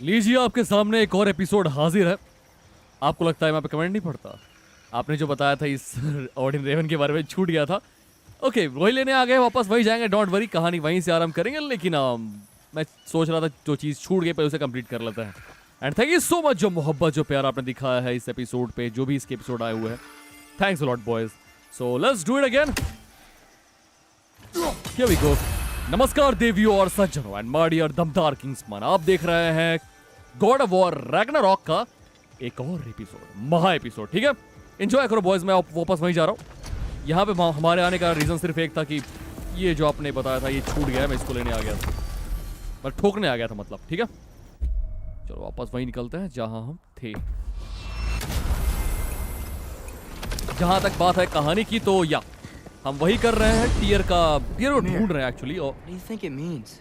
लीजिए आपके सामने एक और एपिसोड हाजिर है। आपको लगता है मैं पे कमेंट नहीं पढ़ता? आपने जो बताया था इस ऑडिन रेवन के बारे में छूट गया था। ओके, वही लेने आ गए, वापस वही जाएंगे। डोंट वरी, कहानी वहीं से आरंभ करेंगे। लेकिन मैं सोच रहा था जो चीज़ छूट गई पे उसे कंप्लीट कर लेते हैं। And thank you so much, जो मोहब्बत जो प्यार आपने दिखाया है इस एपिसोड पे, जो भी इसके एपिसोड आए हुए हैं। Thanks a lot boys. So let's do it again. Here we go. नमस्कार देवियों और सज्जनों एंड माय डियर दमदार किंग्समैन, आप देख रहे हैं गॉड ऑफ वॉर रैग्नारॉक का एक और एपिसोड, महा एपिसोड। ठीक है, एंजॉय करो बॉयज। मैं वापस वहीं जा रहा हूँ। यहाँ पे हमारे आने का रीजन सिर्फ एक था कि ये जो आपने बताया था ये छूट गया है, मैं इसको लेने आ गया था, मैं ठोकने आ गया था मतलब। ठीक है, चलो वापस वहीं निकलते हैं जहां हम थे। जहां तक बात है कहानी की, तो या हम वही कर रहे हैं, टीयर को ढूंढ रहे हैं एक्चुअली। और What do you think it means?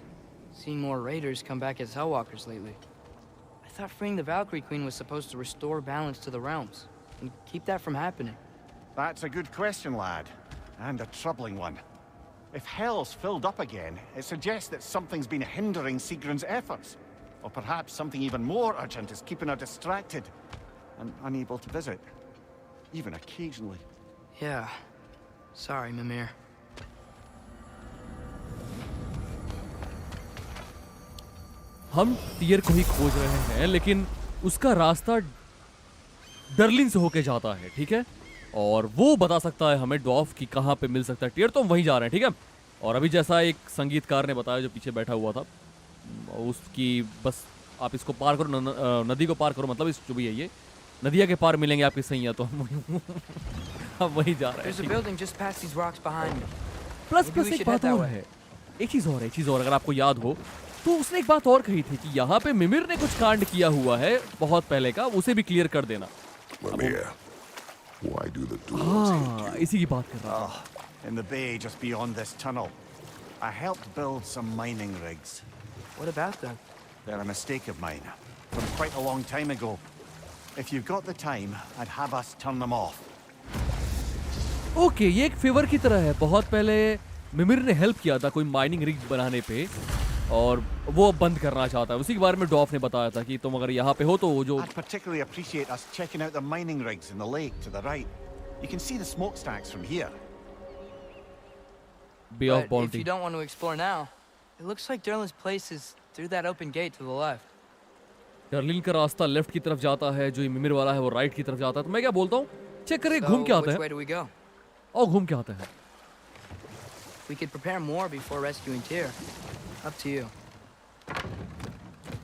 Seeing more raiders come back as Hellwalkers lately. I thought freeing the Valkyrie Queen was supposed to restore balance to the realms and keep that from happening. That's a good question, lad. And a troubling one. If Hell's filled up again, it suggests that something's been hindering Sigrun's efforts. Or perhaps something even more urgent is keeping her distracted and unable to visit. Even occasionally. Yeah. Sorry, Mimir. हम tier को ही खोज रहे हैं, लेकिन उसका रास्ता डर्लिन से होके जाता है। ठीक है, और वो बता सकता है हमें ड्वार्फ की कहाँ पे मिल सकता है टीयर। तो हम वहीं जा रहे हैं। ठीक है, और अभी जैसा एक संगीतकार ने बताया जो पीछे बैठा हुआ था, उसकी बस आप इसको पार करो, नदी को पार करो, मतलब इस जो भी है ये नदिया के पार मिलेंगे आपकी सैया। तो हम वहीं जा रहे हैं। प्लस एक बात और है, एक चीज और अगर आपको याद हो तो उसने एक बात और कही थी कि यहाँ पे मिमिर ने कुछ कांड किया हुआ है बहुत पहले का, उसे भी क्लियर कर देना। हाँ, इसी की बात कर रहा हूँ। In the bay just beyond this tunnel, I helped build some mining rigs. What about them? They're a mistake of mine, from quite a long time ago. If you've got the time, I'd have us turn them off. Okay, ये एक favour की तरह है। बहुत पहले मिमिर ने help किया था कोई माइनिंग रिग बनाने पे, और वो बंद करना चाहता है। उसी के बारे में डॉफ ने बताया था कि तुम अगर यहाँ पे हो तो वो जो I'd particularly appreciate us checking out the mining rigs in the lake to the right. You can see the smokestacks from here. Bay of But if Bounty। you don't want to explore now, it looks like Derlin's place is through that open gate to the left. डर्लिन का रास्ता left की तरफ जाता है, जो ये मिमिर वाला है वो राइट की तरफ जाता है। तो मैं क्या बोलता हूँ, चेक करके घूम के आते which way हैं। do we go? और घूम के आते हैं। We could prepare more before rescuing Tyr. Up to you.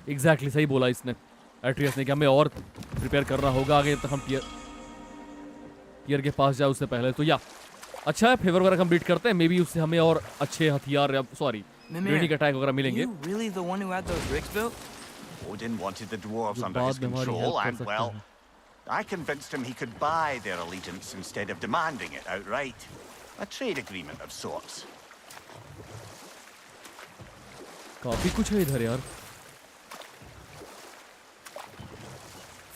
Exactly सही बोला इसने, एट्रियस ने, कि हमें और प्रिपेयर करना होगा आगे तक हम टीयर के पास जाए उससे पहले। तो या अच्छा है, फेवर वगैरह कंप्लीट करते हैं, मे बी उससे हमें और अच्छे हथियार या सॉरी रेडिंग अटैक वगैरह मिलेंगे। You really the one who had those rigs built? Odin wanted the dwarves under बाद his में हमारी control, हेल्प कर and सकते well, हैं। I convinced him he could buy their allegiance instead of demanding it outright. A trade agreement of sorts. काफी कुछ है इधर यार।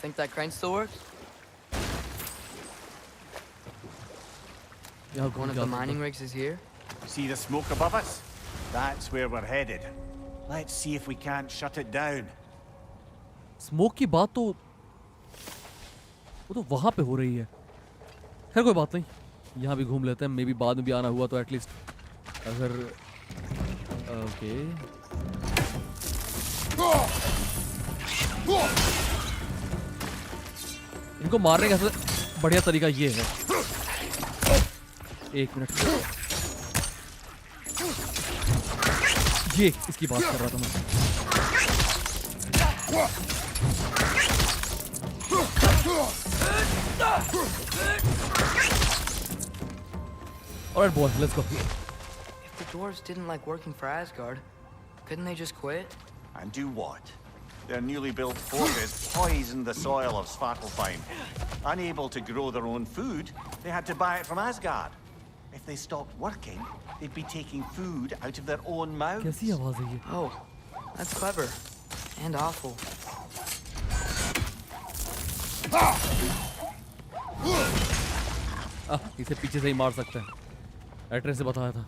Think that crane still works? यहाँ One घूम of के the आते mining हैं। rigs is here. See the smoke above us? That's where we're headed. Let's see if we can't shut it down. Smoke की बात तो वो तो वहां पे हो रही है। खैर कोई बात नहीं, यहाँ भी घूम लेते हैं, मे बी बाद में भी आना हुआ तो एटलीस्ट अगर ओके। इनको मारने का सबसे बढ़िया तरीका ये है, एक मिनट, ये इसकी बात कर रहा था मैं। Alright, boy, let's go. If the dwarves didn't like working for Asgard, couldn't they just quit? And do what? Their newly built fortress poisoned the soil of Svartalfheim. Unable to grow their own food, they had to buy it from Asgard. If they stopped working, they'd be taking food out of their own mouths. कैसी आवाज है ये? Oh, that's clever. And awful. इसे पीछे से ही मार सकते हैं, एड्रेस से बताया था।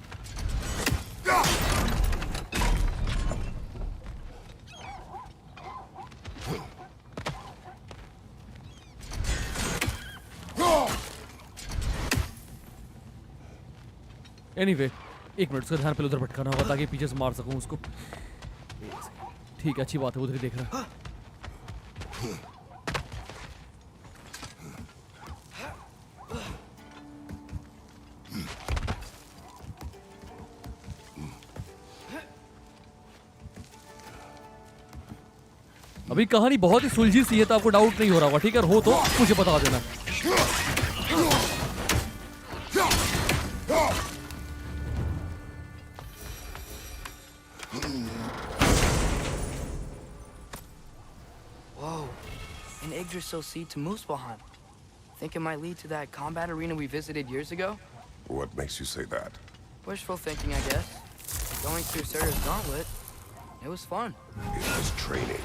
एनीवे एक मिनट, उसका ध्यान पहले उधर भटकाना होगा ताकि पीछे से मार सकूं उसको। ठीक है, अच्छी बात है, उधर ही देख रहा है। अभी कहानी बहुत ही सुलझी सी है, तो आपको डाउट नहीं हो रहा होगा, ठीक है? हो तो मुझे बता देना। Whoa, an Yggdrasil seed to Muspelheim. Think it might lead to that combat arena we visited years ago? What makes you say that? Wishful thinking, I guess. Going through Sarah's gauntlet, it was fun. It was training.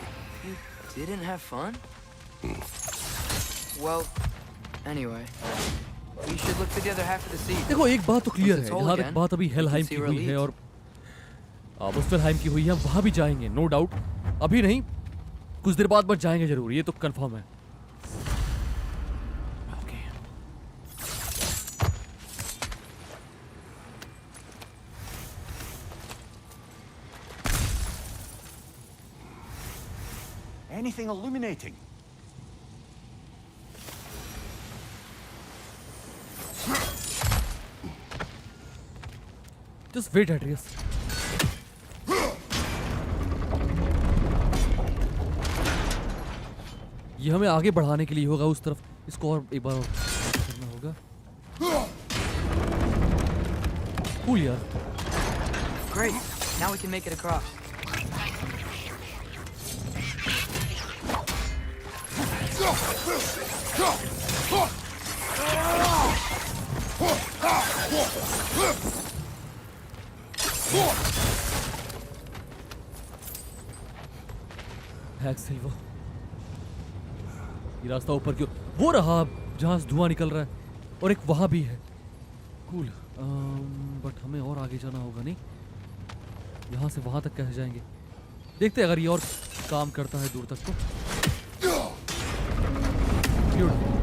You didn't have fun? Well, anyway, we should look to the other half of the seed. देखो एक बात तो clear है, It's all यहाँ तक again. बात अभी हेलहाइम You की can see हुई है where और मुस्पेलहाइम की हुई है, हम वहां भी जाएंगे, नो डाउट। अभी नहीं, कुछ देर बाद बस जाएंगे जरूर, ये तो कंफर्म है। Okay, Anything illuminating? Just wait एड्रियस। ये हमें आगे बढ़ाने के लिए होगा उस तरफ, इसको और एक बार और करना होगा। कूल यार। Great, now we can make it across. Hack silver, ये रास्ता ऊपर क्यों? वो रहा जहां से धुआं निकल रहा है, और एक वहां भी है। कूल, बट हमें और आगे जाना होगा। नहीं, यहाँ से वहां तक कैसे जाएंगे? देखते हैं अगर ये और काम करता है दूर तक तो। Beautiful.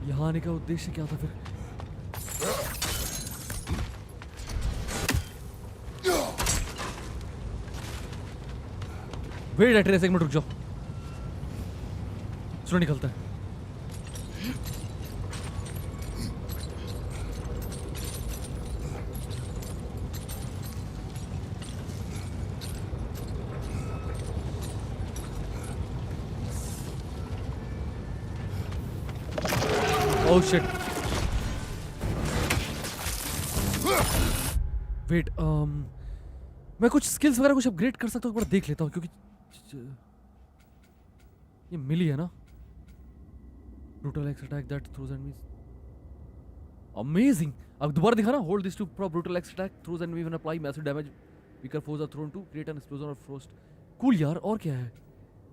यहाँ आने का उद्देश्य क्या था फिर? वेट एड्रेस, एक मिनट रुक जाओ, सुनो निकलता है। Oh shit. वेट, मैं कुछ स्किल्स वगैरह कुछ अपग्रेड कर सकता हूँ, एक बार देख लेता हूँ, क्योंकि ये मिली है ना। Brutal axe attack that throws enemies, amazing. अब दोबारा दिखा ना, hold this to pro brutal axe attack throws enemy when apply massive damage, weaker force are thrown to create an explosion और फ्रोस्ट। कूल यार, और क्या है?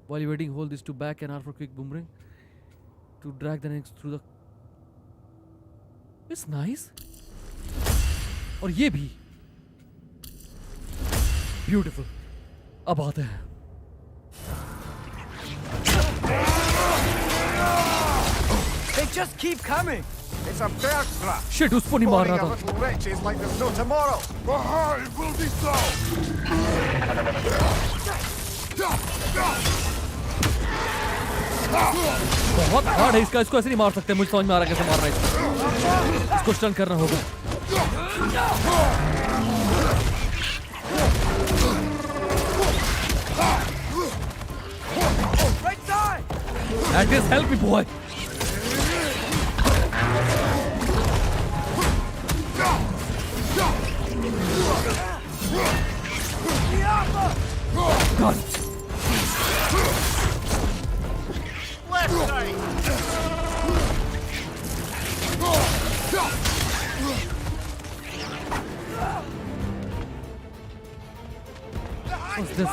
While waiting hold this to back and R for quick boomerang to drag the next through the. It's nice. और ये भी beautiful. अब आते हैं, They just keep coming! It's a bear trap. Shit, उसको नहीं मार Spawning रहा a था। little wretches like there's no tomorrow. It will be so! बहुत हार्ड है इसका, इसको ऐसे नहीं मार सकते। मुझे समझ में आ रहा है कैसे मार रहा है इसको स्टन करना होगा। Right side! Atlas, help me, boy! God. Left side. What's this?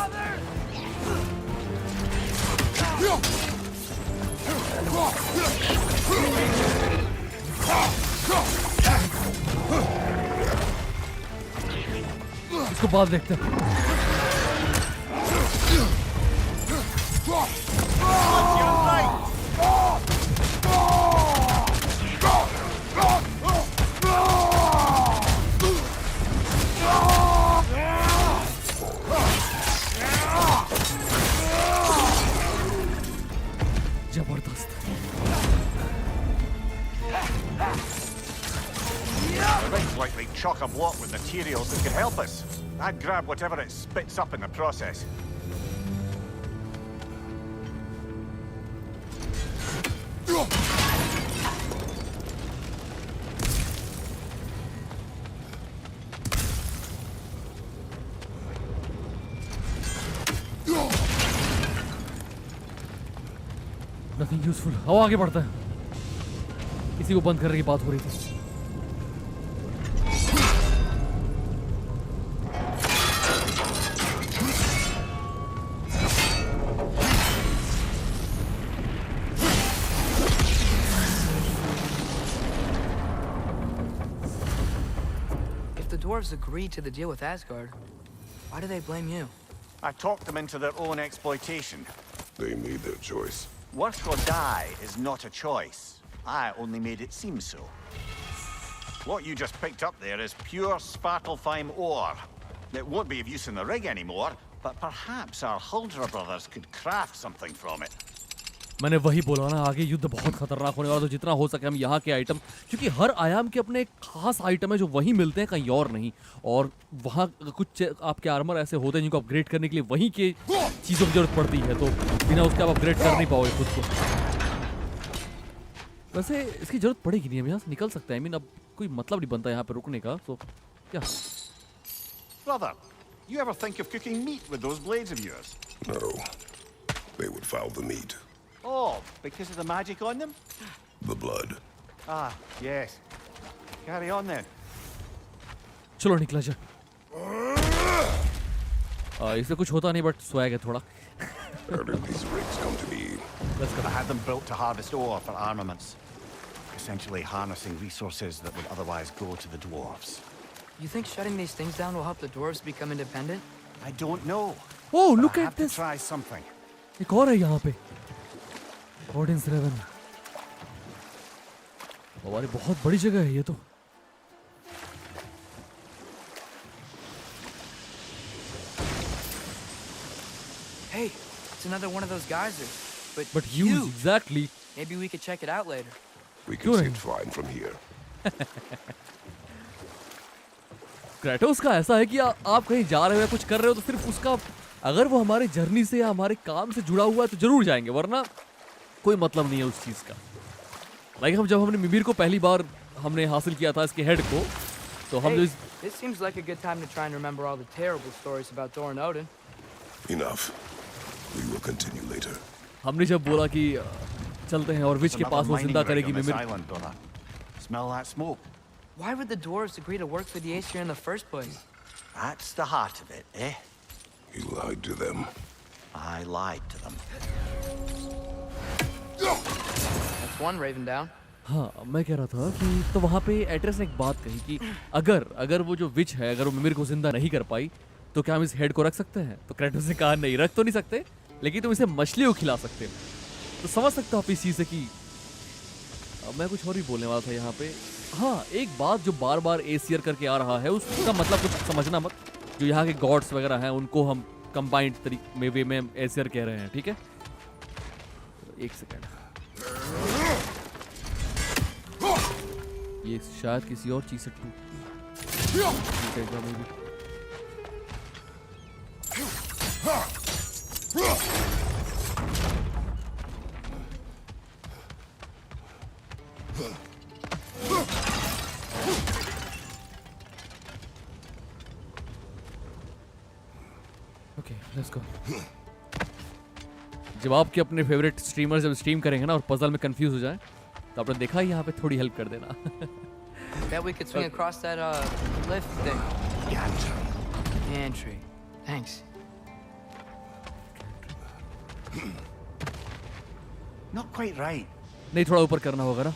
इसको बाद देखते हैं। जबरदस्त। The rig's likely chock-a-block with materials that could help us. I'd grab whatever it spits up in the process. Nothing useful. अब आगे बढ़ता है। किसी को बंद करने की बात हो रही थी। If the dwarves agreed to the deal with Asgard, why do they blame you? I talked them into their own exploitation. They made their choice. Work or die is not a choice. I only made it seem so. What you just picked up there is pure Svartalfheim ore. It won't be of use in the rig anymore, but perhaps our Huldra brothers could craft something from it. मैंने वही बोला ना, आगे युद्ध बहुत खतरनाक होने वाला, तो जितना हो सके हम यहाँ के आइटम, क्योंकि हर आयाम के अपने एक खास आइटम है जो वहीं मिलते हैं, कहीं और नहीं। और वहाँ कुछ आपके आर्मर ऐसे होते हैं जिनको अपग्रेड करने के लिए वहीं के चीज़ों की जरूरत पड़ती है, तो बिना उसके आप अपग्रेड कर नहीं पाओगे खुद को। वैसे इसकी जरूरत पड़ेगी नहीं, हम यहाँ से निकल सकते हैं। I mean, अब कोई मतलब नहीं बनता यहाँ पे रुकने का, तो क्या? Brother, you ever think of cooking meat with those blades of yours? No. They would foul the meat. Oh, because of the magic on them? The blood. Ah, yes. Carry on then. चलो निकला जा। इससे कुछ होता नहीं, but swag है थोड़ा। How did these rigs come to be? I had them built to harvest ore for armaments. Essentially harnessing resources that would otherwise go to the dwarves. You think shutting these things down will help the dwarves become independent? I don't know. Oh, but look I at have to this. try something. एक और है यहाँ पे, Odin's Raven। हमारी बहुत बड़ी जगह है ये तो। Hey, it's another one of those geysers. But huge, exactly। Maybe we could check it out later. We क्यों can see नहीं? it fine from here. Kratos का ऐसा है कि आप कहीं जा रहे हो या कुछ कर रहे हो तो सिर्फ उसका, अगर वो हमारे जर्नी से या हमारे काम से जुड़ा हुआ है तो जरूर जाएंगे, वरना कोई मतलब नहीं है उस चीज का। लाइक जब हमने मिमिर को पहली बार हमने हासिल किया था, इसके हेड को, तो हम Hey, जो this seems like a good time to try and remember all the terrible stories about Thor and Odin. Enough. We will continue later. हमने जब बोला कि चलते हैं और विच के Another पास वो mining जिंदा rig करेगी on this मिमिर। island, brother. Smell that smoke? Why would the dwarves agree to work for the Aesir in the first place? That's the heart of it, eh? You lied to them. I lied to them. That's one Raven down. हाँ, मैं कह रहा था कि तो वहाँ पे address ने एक बात कही कि अगर वो जो विच है, अगर वो मिमिर को जिंदा नहीं कर पाई तो क्या हम इस हेड को रख सकते हैं? तो क्रेटोस ने कहा नहीं, रख तो नहीं सकते, लेकिन तुम इसे मछलियों को खिला सकते हो। तो समझ सकते हो आप इस चीज़ से कि मैं कुछ और ही बोलने वाला था यहाँ पे। हाँ, एक बात जो बार बार एसियर करके आ रहा है, उसका मतलब कुछ समझना मत। जो यहाँ के गॉड्स वगैरह हैं उनको हम कंबाइंड तरीके में वे में एसियर कह रहे हैं, ठीक है? एक सेकेंड, ये शायद किसी और चीज से टूटेगा। Okay, let's go. जब आपके अपने फेवरेट स्ट्रीमर्स जब स्ट्रीम करेंगे ना और पजल में कंफ्यूज हो जाए, तो आपने देखा ही यहाँ पे थोड़ी हेल्प कर देना। Bet we could swing across that lift thing. Gantry. Thanks. Not quite right. नहीं, थोड़ा ऊपर करना होगा ना.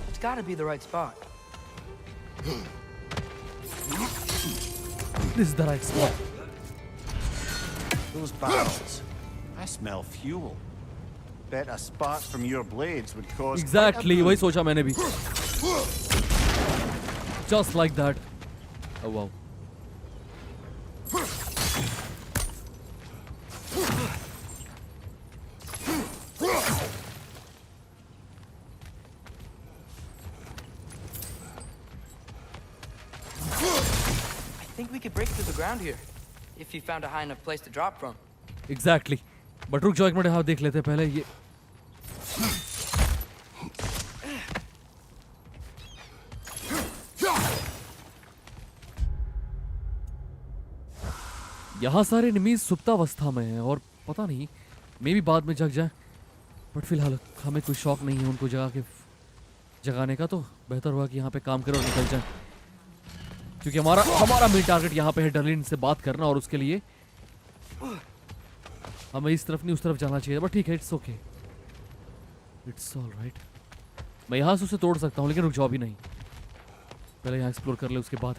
It's gotta be the right spot. This is the right spot. Those barrels. I smell fuel. Bet a spark from your blades would cause. Exactly, वही सोचा मैंने भी. Just like that. Oh wow. I think we could break through the ground here, if you found a high enough place to drop from. Exactly. But रुक जाओ एक minute, हाँ देख लेते हैं पहले ये. यहाँ सारे एनिमीज सुप्तावस्था में हैं और पता नहीं, मे भी बाद में जग जाए. बट फिलहाल हमें कोई शौक नहीं है उनको जगाने का, तो बेहतर होगा कि यहाँ पे काम करो और निकल जाए. क्योंकि हमारा मेन टारगेट यहाँ पे है डर्लिन से बात करना, और उसके लिए हमें इस तरफ नहीं उस तरफ जाना चाहिए. बट ठीक है, it's okay, it's all right. मैं यहाँ से उसे तोड़ सकता हूँ, लेकिन रुक जाओ अभी नहीं, पहले यहाँ एक्सप्लोर कर ले, उसके बाद.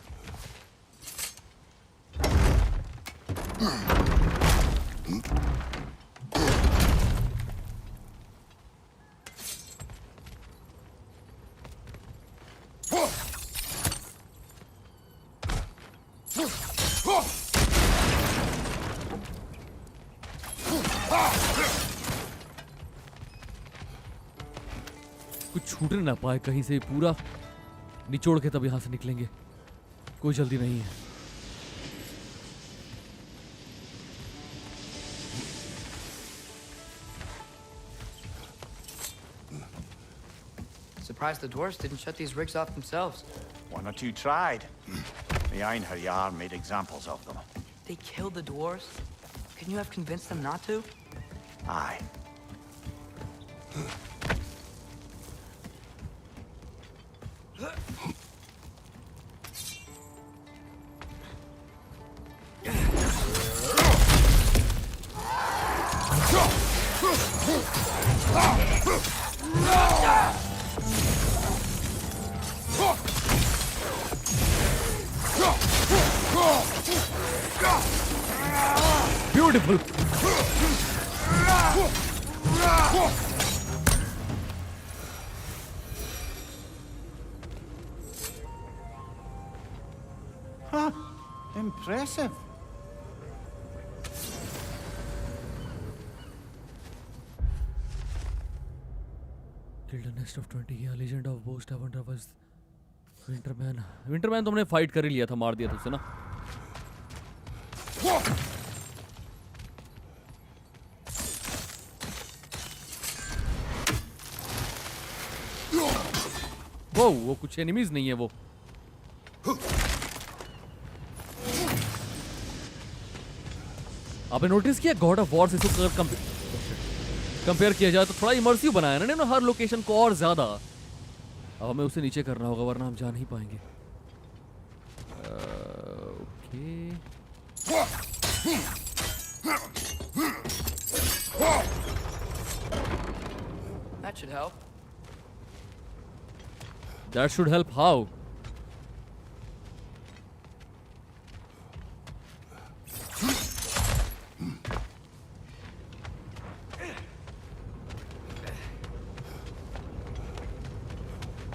कुछ छूटने ना पाए कहीं से, पूरा निचोड़ के तब यहाँ से निकलेंगे. कोई जल्दी नहीं है. Surprised the dwarves didn't shut these rigs off themselves. One or two tried. The Einherjar made examples of them. They killed the dwarves? Couldn't you have convinced them not to? Aye. Beautiful. Huh. Impressive. Killed a nest of 20. Yeah, Legend of Boast Avandra was Winterman. Winterman तो हमने fight कर ही लिया था, मार दिया था उसे ना. वो कुछ एनिमीज नहीं है वो. आपने नोटिस किया गॉड ऑफ वॉर से कंपेयर किया जाए तो थोड़ा इमर्सिव बनाया ना हर लोकेशन को और ज्यादा. अब हमें उसे नीचे करना होगा वरना हम जा नहीं पाएंगे. Okay. That should help. That should help how?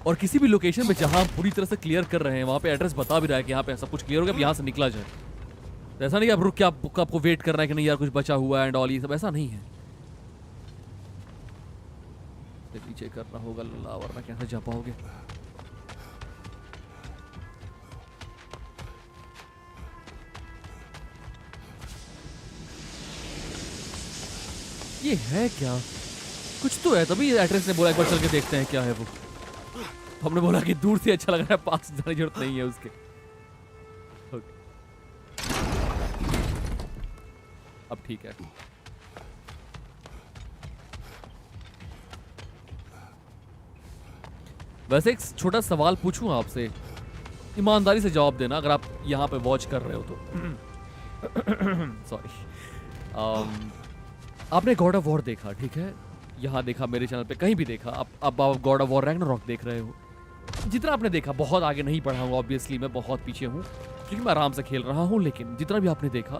और किसी भी लोकेशन पे जहां हम पूरी तरह से क्लियर कर रहे हैं वहां पे एड्रेस बता भी रहा है कि यहाँ पे सब कुछ क्लियर हो गया, अब यहाँ से निकला जाए. तो ऐसा नहीं कि आप रुक के आपको वेट करना है कि नहीं यार कुछ बचा हुआ है एंड ऑल, ये सब ऐसा नहीं है. पीछे करना होगा लल्ला, वरना कैसे जा पाओगे. ये है क्या? कुछ तो है, तभी एड्रेस ने बोला एक बार चल के देखते हैं क्या है वो. हमने बोला कि दूर से अच्छा लग रहा है, पास जाने की जरूरत नहीं है उसके. अब ठीक है. वैसे एक छोटा सवाल पूछूं आपसे, ईमानदारी से जवाब देना अगर आप यहाँ पे वॉच कर रहे हो तो. सॉरी। आपने गॉड ऑफ वॉर देखा, ठीक है? यहाँ देखा, मेरे चैनल पे कहीं भी देखा, अब आप गॉड ऑफ वॉर रैग्नारॉक देख रहे हो। जितना आपने देखा, बहुत आगे नहीं बढ़ा हूँ ऑब्वियसली, मैं बहुत पीछे हूँ क्योंकि मैं आराम से खेल रहा हूँ, लेकिन जितना भी आपने देखा,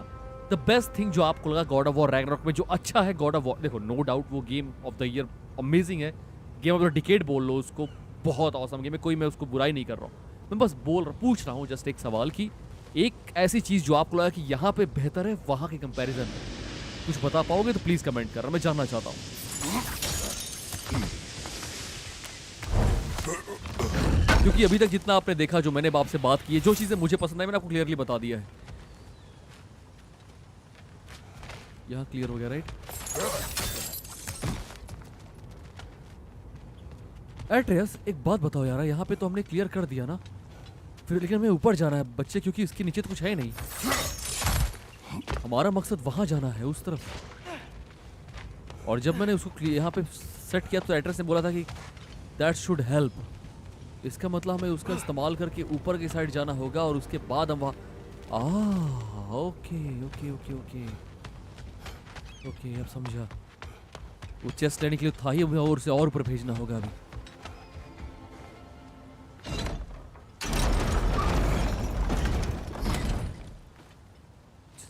द बेस्ट थिंग जो आपको लगा गॉड ऑफ वॉर रैग्नारॉक में जो अच्छा है, गॉड ऑफ वॉर, देखो नो डाउट वो game of the year amazing है, गेम ऑफ द डिकेड बोल लो उसको, बहुत ऑसम गेम है, कोई मैं उसको बुराई नहीं कर रहा हूँ। मैं बस पूछ रहा हूँ जस्ट एक सवाल कि एक ऐसी चीज़ जो आपको लगा कि यहाँ पे बेहतर है वहाँ के कंपैरिजन में, कुछ बता पाओगे तो प्लीज़ कमेंट कर, मैं जानना चाहता हूँ। क्योंकि अभी तक जितना आपने देखा, जो मैंने बाप से बात की है, जो चीज़ें मुझे पसंद है मैंने आपको क्लियरली बता दिया है। यहाँ क्लियर हो गया, राइट? एट्रियस, एक बात बताओ यार, यहाँ पे तो हमने क्लियर कर दिया ना फिर, लेकिन हमें ऊपर जाना है बच्चे, क्योंकि इसके नीचे तो कुछ है नहीं। हमारा मकसद वहां जाना है, उस तरफ। और जब मैंने उसको यहाँ पे सेट किया तो एट्रियस ने बोला था कि दैट शुड हेल्प। इसका मतलब हमें उसका इस्तेमाल करके ऊपर की साइड जाना होगा और उसके बाद हम वहाँ okay okay okay okay okay, अब समझा। वो चेस्ट लेने के लिए था ही, हमें और से और ऊपर भेजना होगा अभी।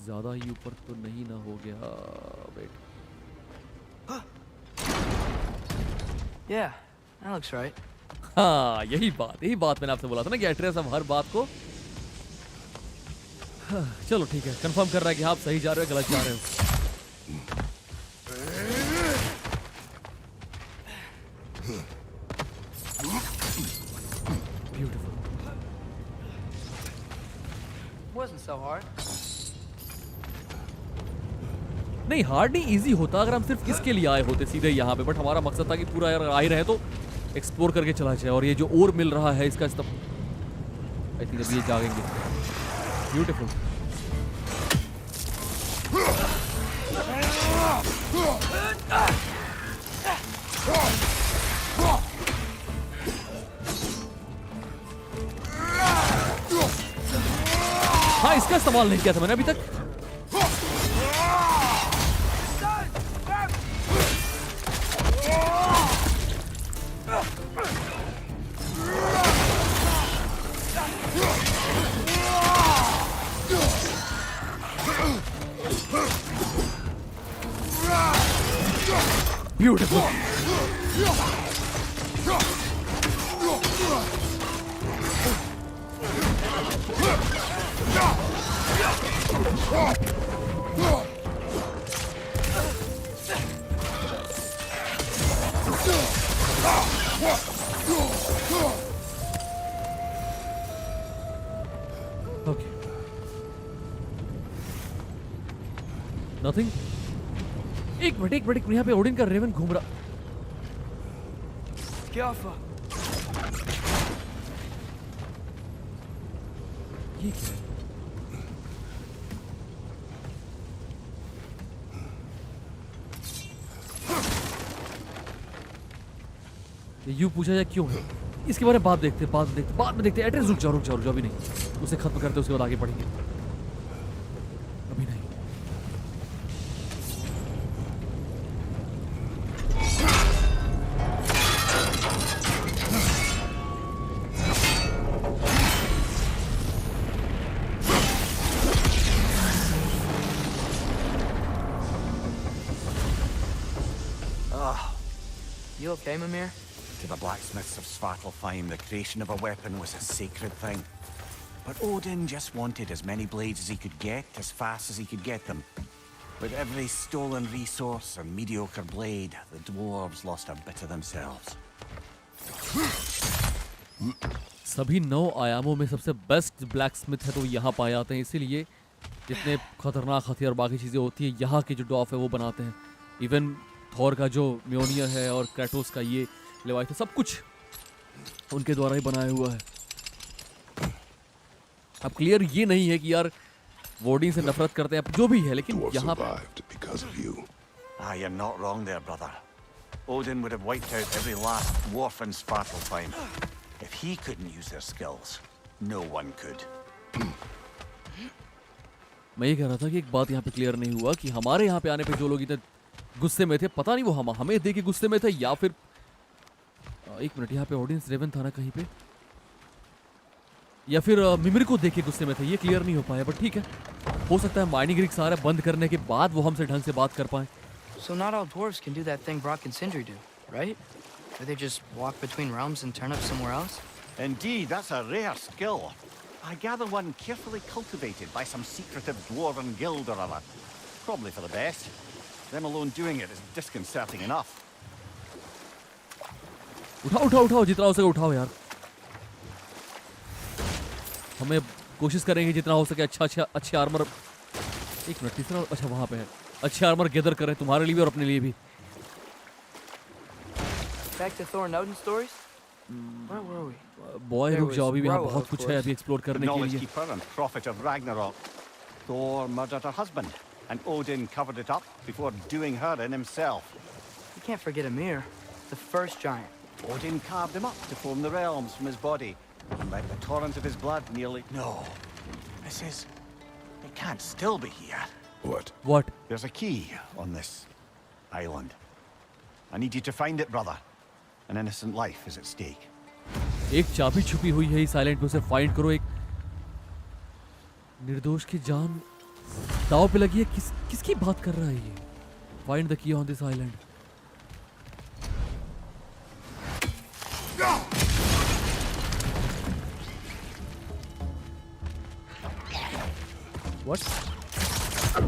ज्यादा ही ऊपर तो नहीं ना हो गया? Wait, Yeah, that looks right. हाँ यही बात मैंने आपसे बोला था ना कि एट्रियस हम हर बात को चलो ठीक है, कंफर्म कर रहा है कि आप सही जा रहे हो गलत जा रहे हो। ब्यूटीफुल। Wasn't so hard. नहीं हार्ड नहीं, इजी होता अगर हम सिर्फ इसके लिए आए होते सीधे यहाँ पे, बट हमारा मकसद था कि पूरा यार आ ही रहे तो एक्सप्लोर करके चला जाए। और ये जो और मिल रहा है इसका आई थिंक अभी ये जागेंगे। ब्यूटीफुल। हाँ इसका इस्तेमाल नहीं किया था मैंने अभी तक। Beautiful. Okay. Nothing. एक मिनट यहाँ पे ओडिन का रेवन घूम रहा। Gaffa. ये क्या है? ये यूं पूछा जाए क्यों है, इसके बारे में बाद में देखते। एड्रेस रुक जाओ अभी नहीं, उसे खत्म करते उसके बाद आगे बढ़ेंगे, अभी नहीं। You okay, Mimir? To the blacksmiths of Svartalfheim, the creation of a weapon was a sacred thing. But Odin just wanted as many blades as he could get, as fast as he could get them. With every stolen resource and mediocre blade, the dwarves lost a bit of themselves. सभी 9 आयामों में सबसे best blacksmith है तो यहाँ पाए जाते हैं, इसीलिए जितने खतरनाक हथियार बाकी चीज़ें होती है यहाँ के जो डॉफ है वो बनाते हैं। इवन थॉर का जो म्योनियर है और क्रेटोस का ये लेवाइथन, सब कुछ उनके द्वारा ही बनाया हुआ है। अब क्लियर ये नहीं है कि यार वोडिन से नफरत करते हैं, जो भी है, लेकिन यहाँ You're not wrong there, brother. Odin would have wiped out every last dwarf in Svartalfheim. If he couldn't use their skills, no one could. मैं ये कह रहा था कि एक बात यहाँ पे क्लियर नहीं हुआ कि हमारे यहाँ पे आने पे जो लोग इतने गुस्से में थे, पता नहीं वो हमें देख के गुस्से में थे या फिर एक मिनट, यहाँ पे ऑडियंस रेवन था ना कहीं पे, या फिर मिमिर को देख के गुस्से में थे, ये क्लियर नहीं हो पाया। बट ठीक है, हो सकता है माइनिंग रिग सारा बंद करने के बाद वो हमसे ढंग से बात कर पाए। So not all dwarves can do that thing Brock and Sindri do, right? Where they just walk between realms and turn up somewhere else? Indeed, that's a rare skill. I gather one carefully cultivated by some secretive dwarven guild or other. Probably for the best. Them alone doing it is disconcerting enough. उठाओ जितना हो सके उठाओ यार। हमें कोशिश करेंगे जितना हो सके अच्छे आर्मर। एक मिनट, तीसरा अच्छा वहां पे है, अच्छे आर्मर गैदर करें तुम्हारे लिए भी और अपने लिए भी। Back to Thor and Odin stories? Where were we? Boy रुक जाओ, अभी यहाँ बहुत कुछ है अभी एक्सप्लोर The करने के knowledge लिए। keeper and prophet of Ragnarok. Thor murdered her husband, and Odin covered it up before doing her in himself. You can't forget Ymir, the first giant. Odin carved him up to form the realms from his body, and let the torrent of his blood nearly... No. This is... It can't still be here. What? What? There's a key on this island. I need you to find it, brother. An innocent life is at stake. एक चाबी छुपी हुई है इस island पे, उसे find करो। एक निर्दोष की जान दाव पे लगी है। किसकी बात कर रहा है ये? Find the key on this island. What?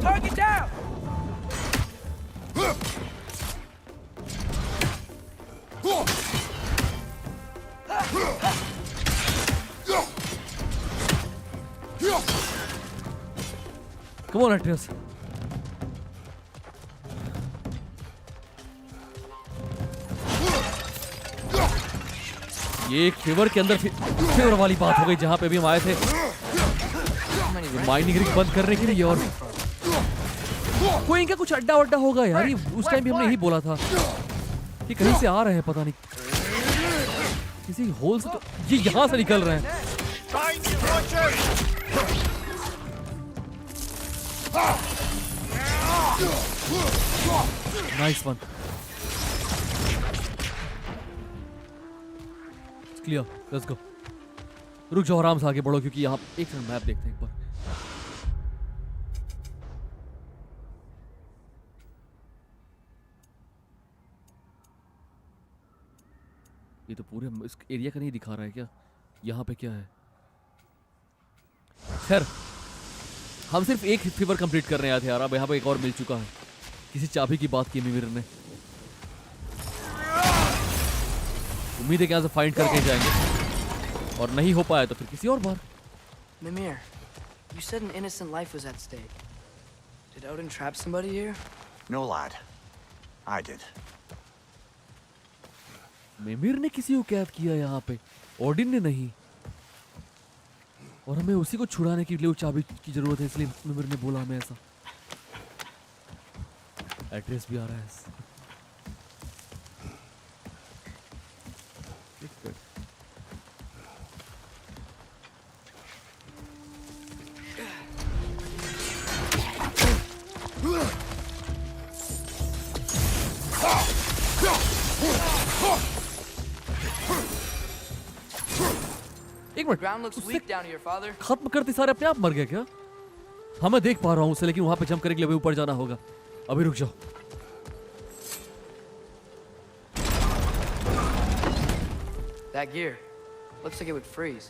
Target down! Come on, Atreus. ये एक फेवर के अंदर फेवर वाली बात हो गई जहां पे भी हम आए थे माइनिंग रिग बंद करने के लिए। और कोई इनका कुछ अड्डा वड्डा होगा यार, ये उस टाइम भी हमने यही बोला था कि कहीं से आ रहे हैं, पता नहीं किसी होल से। तो ये यहां से निकल रहे हैं। Nice one, clear, let's go. रुक जाओ, आराम से आगे बढ़ो क्योंकि यहाँ एक सेकंड मैप देखते हैं एक बार। ये तो पूरे इस एरिया का नहीं दिखा रहा है क्या? यहाँ पे क्या है? खैर, हम सिर्फ एक फीवर कंप्लीट करने आए थे यार। अब यहाँ पे एक और मिल चुका है। किसी चाबी की बात की मिमिर ने। उम्मीद है कि यहाँ से फाइंड करके जाएंगे, और नहीं हो पाया तो फिर किसी और बार। Mimir, you said an innocent life was at stake. Did Odin trap somebody here? No, lad. I did. मिमिर ने किसी को कैद किया यहाँ पे, ओडिन ने नहीं। और हमें उसी को छुड़ाने के लिए वो चाबी की जरूरत है, इसलिए मिमिर ने बोला हमें ऐसा। एड्रेस भी आ रहा है। एक minute, Ground looks weak down here, father. खत्म करते सारे अपने आप मर गए क्या? हाँ मैं देख पा रहा हूँ उसे, लेकिन वहां पे जंप करने के लिए अभी ऊपर जाना होगा। अभी रुक जाओ। That gear looks like it would freeze.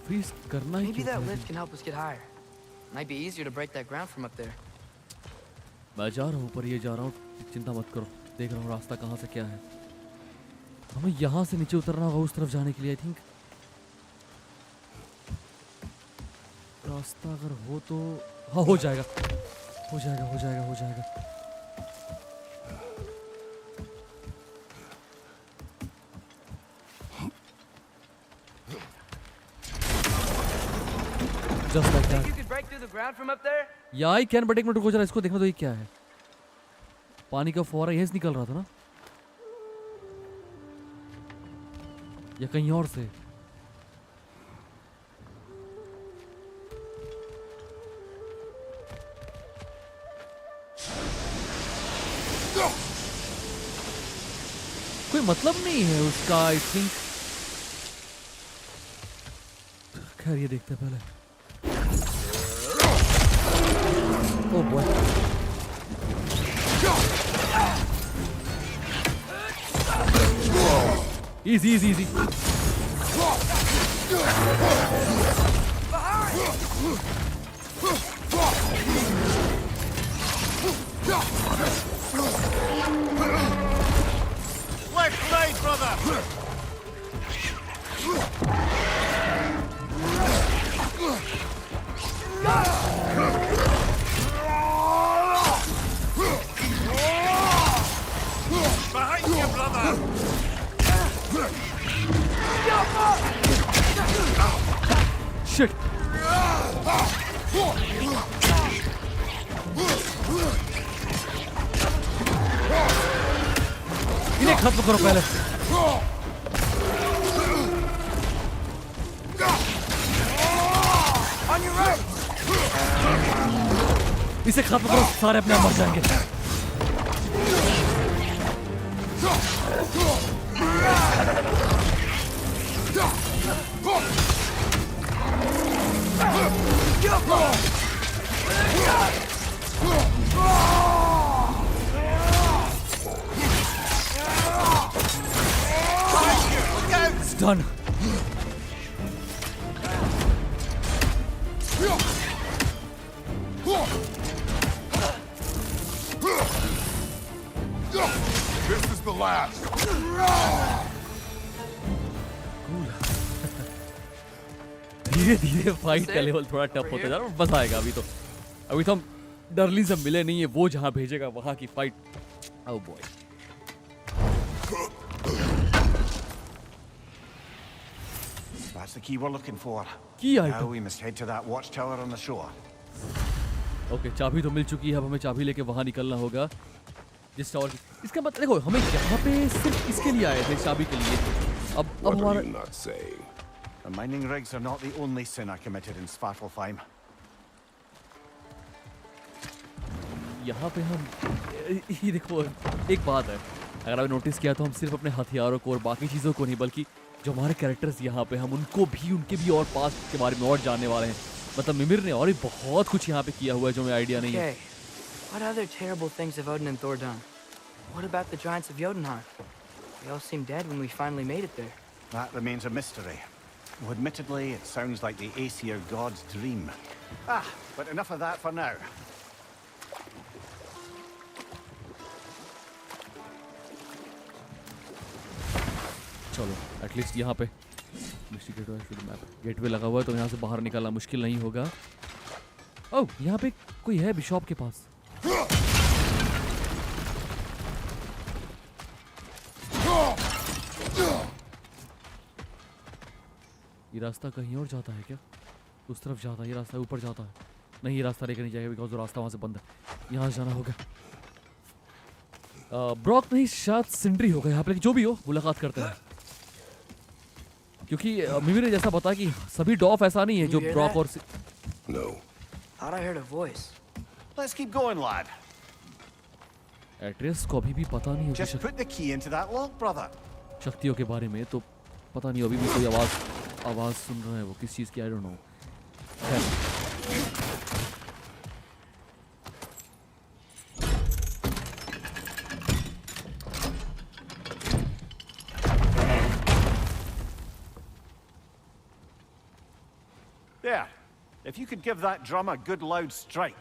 Freeze करना ही Maybe क्यों that था? lift can help us get higher. Might be easier to break that ground from up there. मैं जा रहा हूँ ऊपर, ये जा रहा हूँ, चिंता मत करो। देख रहा हूँ रास्ता कहाँ से क्या है। हमें यहाँ से नीचे उतरना होगा उस तरफ जाने के लिए। आई थिंक रास्ता अगर हो तो हाँ हो जाएगा, हो जाएगा, हो जाएगा, हो जाएगा। Just like that. Think you could break through the ground from up there? या आई कैन, बट एक मिनट रुको जरा, इसको देखना तो ये क्या है। पानी का फुहारा यहीं से निकल रहा था ना, या कहीं और से? मतलब नहीं है उसका, आई थिंक। खैर ये देखते हैं पहले। Oh boy, easy easy easy. Left side, brother! Behind you, brother! Shit, इन्हें खत्म करो पहले। इसे खत्म करो, सारे अपने आप मर जाएंगे। It's done. This is the last. धीरे धीरे फाइट का लेवल थोड़ा टफ होता जा रहा है, बस आएगा अभी तो। अभी तो हम डर्ली से मिले नहीं है, वो जहां भेजेगा वहां की fight. Oh boy, That's the key we're looking for. की Now item. we must head to that watchtower on the shore. Okay, चाबी तो मिल चुकी है, अब हमें चाबी लेके वहां निकलना होगा जिस टावर की। इसका मतलब देखो, हमें यहाँ पे सिर्फ इसके लिए आए थे, चाबी के लिए। अब What are हमारा you not saying? The mining rigs are not the only sin I committed in Svartalfheim. यहाँ पे हम ये देखो, एक बात है, अगर आपने नोटिस किया तो हम सिर्फ अपने हथियारों को और बाकी चीज़ों को नहीं, बल्कि जो हमारे कैरेक्टर्स यहाँ पे हम उनको भी, उनके भी और पास्ट के बारे में और जानने वाले हैं। मतलब मिमिर ने और भी बहुत कुछ यहाँ पे किया हुआ है जो हमें आइडिया नहीं है। Okay, what other terrible things have Odin and Thor done? What about the giants of Jotunheim? They all seemed dead when we finally made it there. That remains a mystery. Though admittedly, it sounds like the Aesir god's dream. Ah, but enough of that for now. चलो at least यहाँ पे gateway लगा हुआ है, तो यहाँ से बाहर निकलना मुश्किल नहीं होगा। ओह, यहाँ पे कोई है बिशॉप के पास। ये रास्ता कहीं और जाता है क्या? उस तरफ जाता है, ये रास्ता ऊपर जाता है। नहीं, ये रास्ता लेकर नहीं जाएगा बिकॉज वो रास्ता वहां से बंद है। यहाँ से जाना होगा। ब्रॉक नहीं, शायद सिंड्री होगा यहाँ पे, लेकिन जो भी हो मुलाकात करते हैं। क्योंकि मिमी ने जैसा बताया कि सभी डॉफ ऐसा नहीं है जो ब्रॉक और No. Thought I heard a voice. Let's keep going, lad. Address को अभी भी पता नहीं होगी Just put the key into that lock, brother. शक्तियों के बारे में, तो पता नहीं अभी भी कोई आवाज सुन रहा है, वो किस चीज की, I don't know. There. If you could give that drum a good loud strike.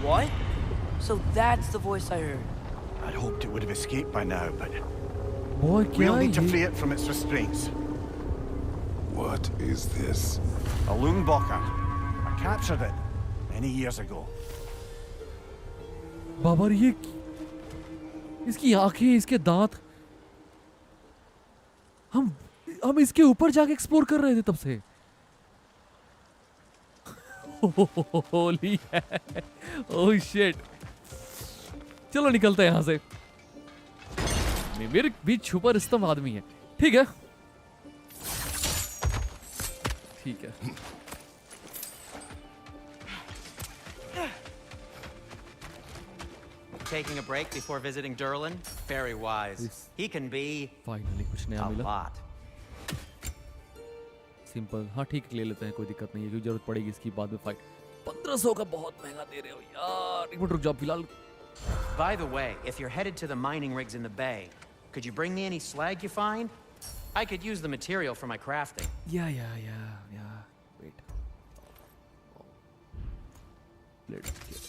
What? So that's the voice I heard. I'd hoped it would have escaped by now, but boy क्या we'll है need to ये? free it from its restraints. What is this? A Lungbocker. I captured it many years ago. Babar, ये इसकी आंखें, इसके दांत, हम इसके ऊपर जाके एक्सप्लोर कर रहे थे तब से। होली है। Oh shit. चलो निकलते हैं यहाँ से। मेरे बीच छुपा रुस्तम आदमी है। ठीक है, ठीक है। Taking a break before visiting Durlin? Very wise. Yes. He can be finally कुछ नया a मिला। lot. सिंपल, हाँ ठीक ले लेते हैं, कोई दिक्कत नहीं है, क्योंकि जरूरत पड़ेगी इसकी बाद में फाइट। 1500 का बहुत महंगा दे रहे हो यार। एक मिनट रुक जाओ फिलहाल। By the way, if you're headed to the mining rigs in the bay, could you bring me any slag you find? I could use the material for my crafting. या wait. Let's get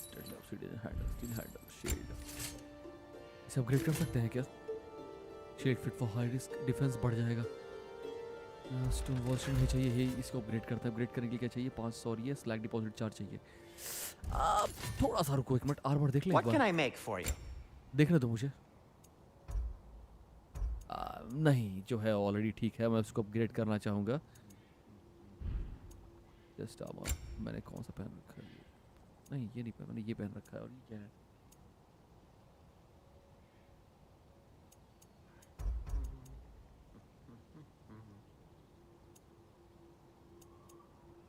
steadily obsidian handle, steel handle, shield. इसे upgrade कर सकते हैं क्या? Shield fit for high risk, defence बढ़ जाएगा। Stone wall shield नहीं चाहिए, ये इसको अपग्रेड करता है। अपग्रेड करने के लिए क्या चाहिए? 500 और ये स्लैग डिपॉजिट 4 चाहिए। थोड़ा सा रुको एक मिनट, आर्मर देख ले एक What can bar. I make for you? देखने दो मुझे। नहीं, जो है ऑलरेडी ठीक है, मैं उसको अपग्रेड करना चाहूँगा। जस्ट आर्मर मैंने कौन सा पहन रखा है? नहीं ये नहीं पहना, मैंने ये पहन रखा है। और ये क्या है?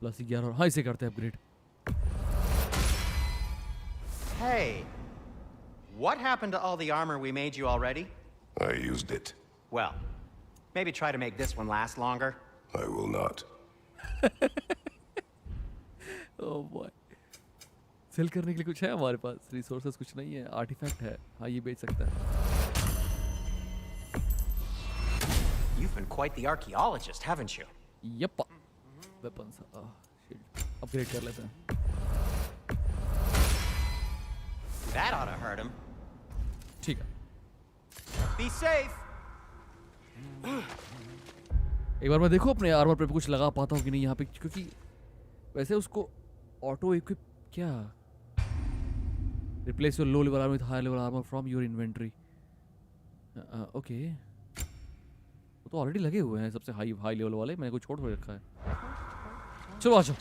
प्लस 11। हाँ इसे करते हैं upgrade. Hey, what happened to all the armor we made you already? I used it. Well, maybe try to make this one last longer. I will not. Oh boy, sell करने के लिए कुछ है हमारे पास? रिसोर्सेज कुछ नहीं है, artefact है। हाँ ये बेच सकता है। You've been quite the archaeologist, haven't you? Yep, weapons shield upgrade कर लेते हैं। That ought to hurt him. ठीक है, Be safe. एक बार मैं देखो अपने आर्मर पे कुछ लगा पाता हूँ कि नहीं यहाँ पे, क्योंकि वैसे उसको ऑटो इक्विप क्या, replace your low level armour with high level armour from your inventory. Okay, वो तो ऑलरेडी लगे हुए हैं सबसे हाई लेवल वाले, मैंने कुछ छोड़ रखा है। चलो आ जाओ।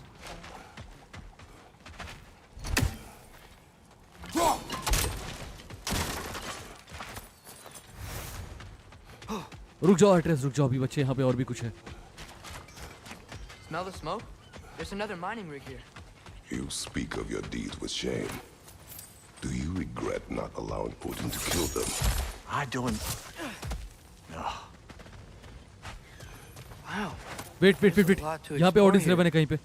रुक जाओ एड्रेस, रुक जाओ अभी बच्चे, यहाँ पे और भी कुछ है। Smell the smoke? There's another mining rig here. You speak of your deeds with shame. Do you regret not allowing Odin to kill them? I don't. No. Wow. Wait wait wait wait, यहाँ पे audience Raven है कहीं पे।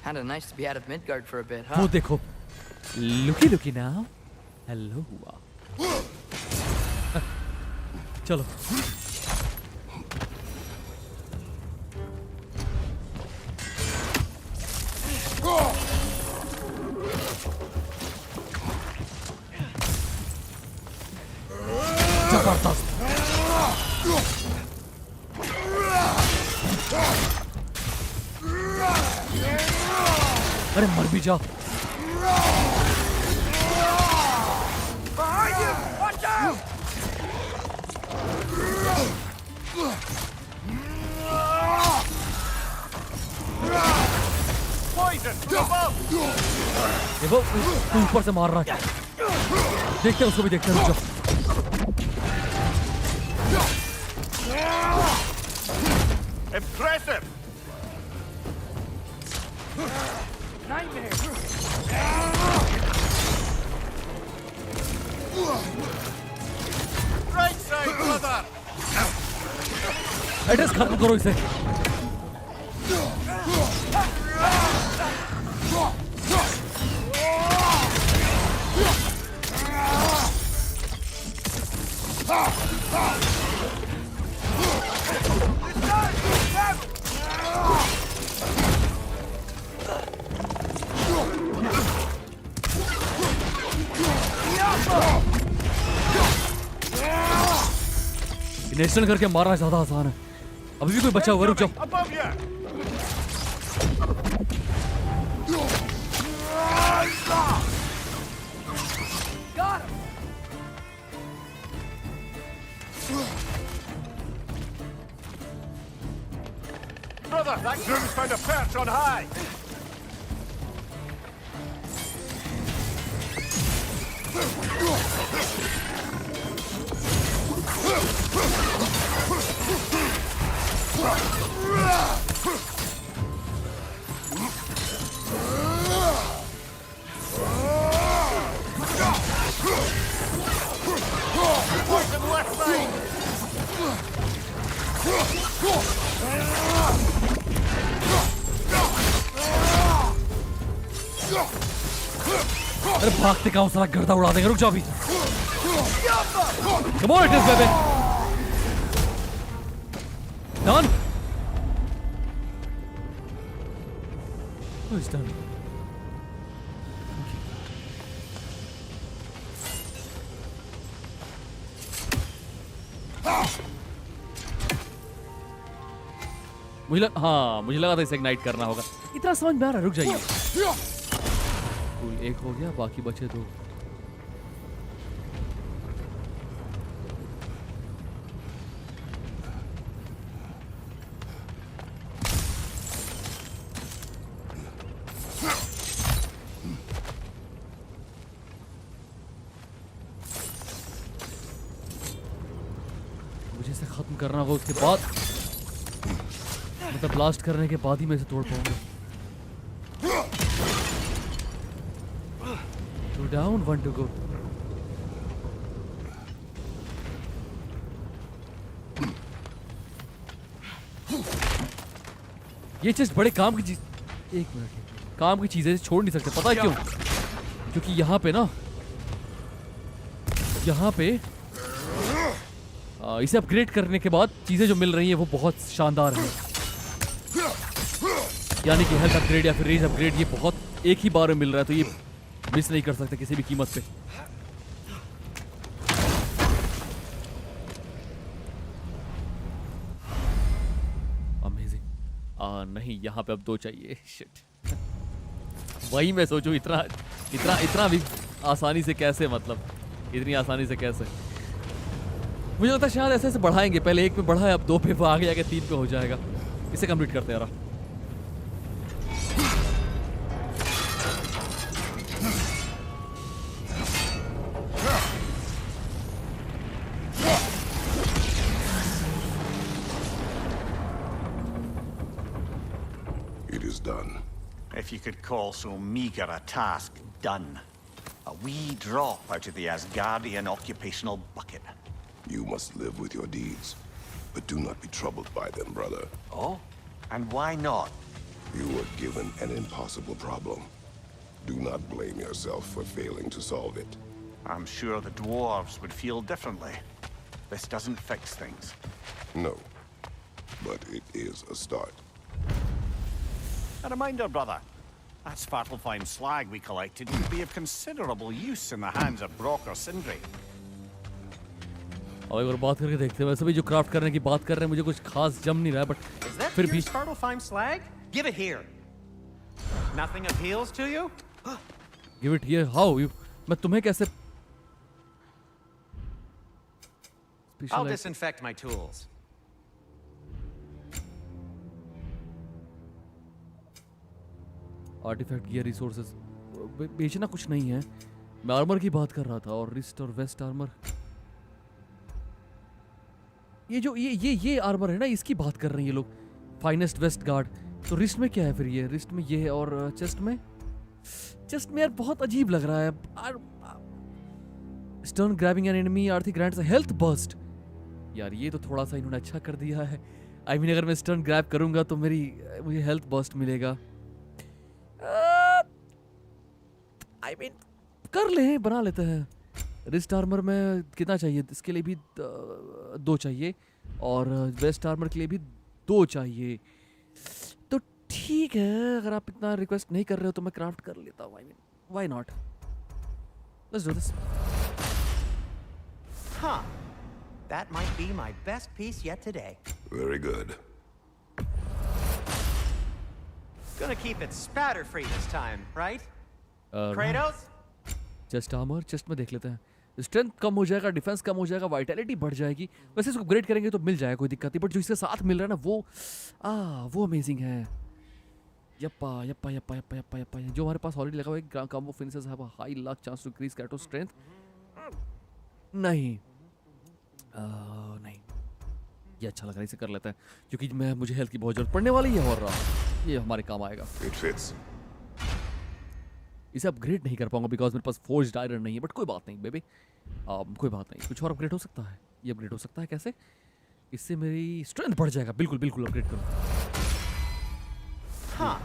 Kinda nice to be out of Midgard for a bit, वो huh? देखो, लुकी लुकी now. Hello हुआ। चलो जबरदस्त। अरे मर भी जा। देखो तू ऊपर से मार रहा है, देखते हैं उसको भी, देखते हैं। रुक जाओ। Impressive! Right side, brother! Address खत्म करो इसे। नेशनल करके मारना ज्यादा आसान है। अभी भी कोई बचा हुआ, रुक जाओ। Above you! Got him! Brother, that groom's found a perch on high! अरे भागते कहाँ हो, सारा गर्दा उड़ा देंगे, रुक जाओ अभी। Come on, it is baby. Done. Oh, it's done. मुझे लगा था इसे इग्नाइट करना होगा। इतना समझ में आ रहा है, रुक जाइए। एक हो गया, बाकी बचे दो। मुझे इसे खत्म करना होगा, उसके बाद मतलब ब्लास्ट करने के बाद ही मैं इसे तोड़ पाऊंगा। Two down, one to go. ये चीज बड़े काम की चीज, एक मिनट, काम की चीजें छोड़ नहीं सकते, पता है क्यों? क्योंकि यहाँ पे ना, यहाँ पे इसे अपग्रेड करने के बाद चीजें जो मिल रही हैं वो बहुत शानदार हैं। यानी कि हेल्थ अपग्रेड या फिर रेंज अपग्रेड, ये बहुत एक ही बार में मिल रहा है, तो ये मिस नहीं कर सकते किसी भी कीमत पे। अमेजिंग। नहीं, यहाँ पे अब 2 चाहिए। शिट, वही मैं सोचूं, इतना इतना इतना भी आसानी से कैसे, मतलब इतनी आसानी से कैसे? मुझे लगता है शायद ऐसे ऐसे बढ़ाएंगे, पहले 1 पे बढ़ा है, अब 2 पे आगे जाके 3 पे हो जाएगा। इसे कंप्लीट करते हैं यार। It is done. If you could call so meager a task done. A wee drop out of the Asgardian occupational bucket. You must live with your deeds, but do not be troubled by them, brother. Oh? And why not? You were given an impossible problem. Do not blame yourself for failing to solve it. I'm sure the dwarves would feel differently. This doesn't fix things. No, but it is a start. A reminder, brother. That Svartalfheim slag we collected would be of considerable use in the hands of Brock or Sindri. और एक बार बात करके देखते हैं। वैसे भी जो craft करने की बात कर रहे हैं, मुझे कुछ खास जम नहीं रहा है, बट फिर भी Svartalfheim slag? Give it here. Nothing appeals to you? Give it here. How you, मैं तुम्हें कैसे I'll disinfect my tools. Artefact gear resources बेचना कुछ नहीं है। मैं आर्मर की बात कर रहा था, और रिस्ट और वेस्ट आर्मर, ये जो ये आर्मर है ना, इसकी बात कर रहे हैं ये लोग। Finest west guard. तो रिस्ट में क्या है फिर? ये रिस्ट में ये है, और चेस्ट में यार बहुत अजीब लग रहा है। Stern grabbing an enemy Aarthi grants a health burst. यार ये तो थोड़ा सा इन्होंने अच्छा कर दिया है। आई मीन अगर मैं स्टर्न ग्रैब करूंगा तो मुझे हेल्थ बर्स्ट मिलेगा। आई मीन कर ले, बना लेते हैं। रिस्ट आर्मर में कितना चाहिए? इसके लिए भी 2 चाहिए, और वेस्ट आर्मर के लिए भी 2 चाहिए। तो ठीक है, अगर आप इतना रिक्वेस्ट नहीं कर रहे हो तो मैं क्राफ्ट कर लेता हूँ। I mean why not, let's do this. Huh. That might be my best piece yet today. Very good. Gonna keep it spatter-free this time, right? Kratos? Chest armour, chest में देख लेते हैं। स्ट्रेंथ कम हो जाएगा, defence कम हो जाएगा, vitality बढ़ जाएगी। वैसे इसको अपग्रेड करेंगे तो मिल जाएगा, कोई दिक्कत नहीं, बट जो इसके साथ मिल रहा है ना, वो अमेजिंग है। यप्पा यप्पा यप्पा यप्पा यप्पा यप्पा, जो हमारे पास ऑलरेडी लगा हुआ है। Combo finishers have a high luck chance to increase कैटो स्ट्रेंथ। नहीं नहीं, ये अच्छा लग रहा है, इसे कर लेते हैं क्योंकि मुझे हेल्थ की बहुत जरूरत पड़ने वाली है और ये हमारे काम आएगा। It fits. इसे अपग्रेड नहीं कर पाऊंगा बिकॉज मेरे पास फोर्ज्ड आयरन नहीं है, बट कोई बात नहीं बेबी, कोई बात नहीं, कुछ और अपग्रेड हो सकता है। ये अपग्रेड हो सकता है कैसे? इससे मेरी स्ट्रेंथ बढ़ जाएगा। बिल्कुल बिल्कुल अपग्रेड करूँ। Huh.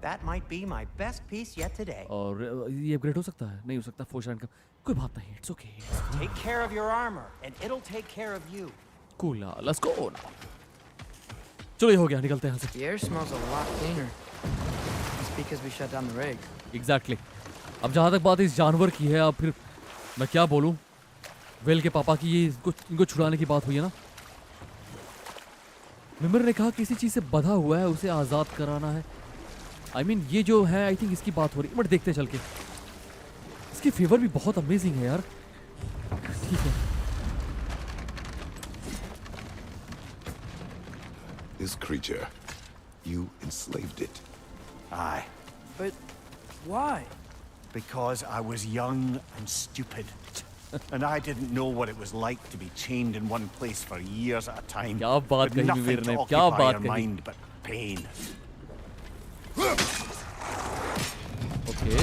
That might be my best piece yet today. और ये अपग्रेड हो सकता है? नहीं हो सकता फोर्ज्ड आयरन का, कोई बात नहीं, it's okay. Take care of your armor, and it'll take care of you. Cool, let's go. चलो ये हो गया, निकलते हैं यहाँ से। The air smells a lot cleaner. It's because we shut down the rig. Exactly अब जहाँ तक बात इस जानवर की है, अब फिर मैं क्या बोलूँ, वेल के पापा की ये इनको छुड़ाने की बात हुई है ना। मिमर ने कहा किसी चीज़ से बंधा हुआ है, उसे आज़ाद कराना है। I mean, ये जो है आई थिंक इसकी बात हो रही है, बट देखते चल के। इसकी फेवर भी बहुत अमेजिंग है यार। ठीक है, This creature, you enslaved it. Aye, But why? because I was young and stupid. And I didn't know what it was like to be chained in one place for years at a time. क्या बात with कही nothing मिमिर to ने, क्या occupy बात your कही। mind but pain. Okay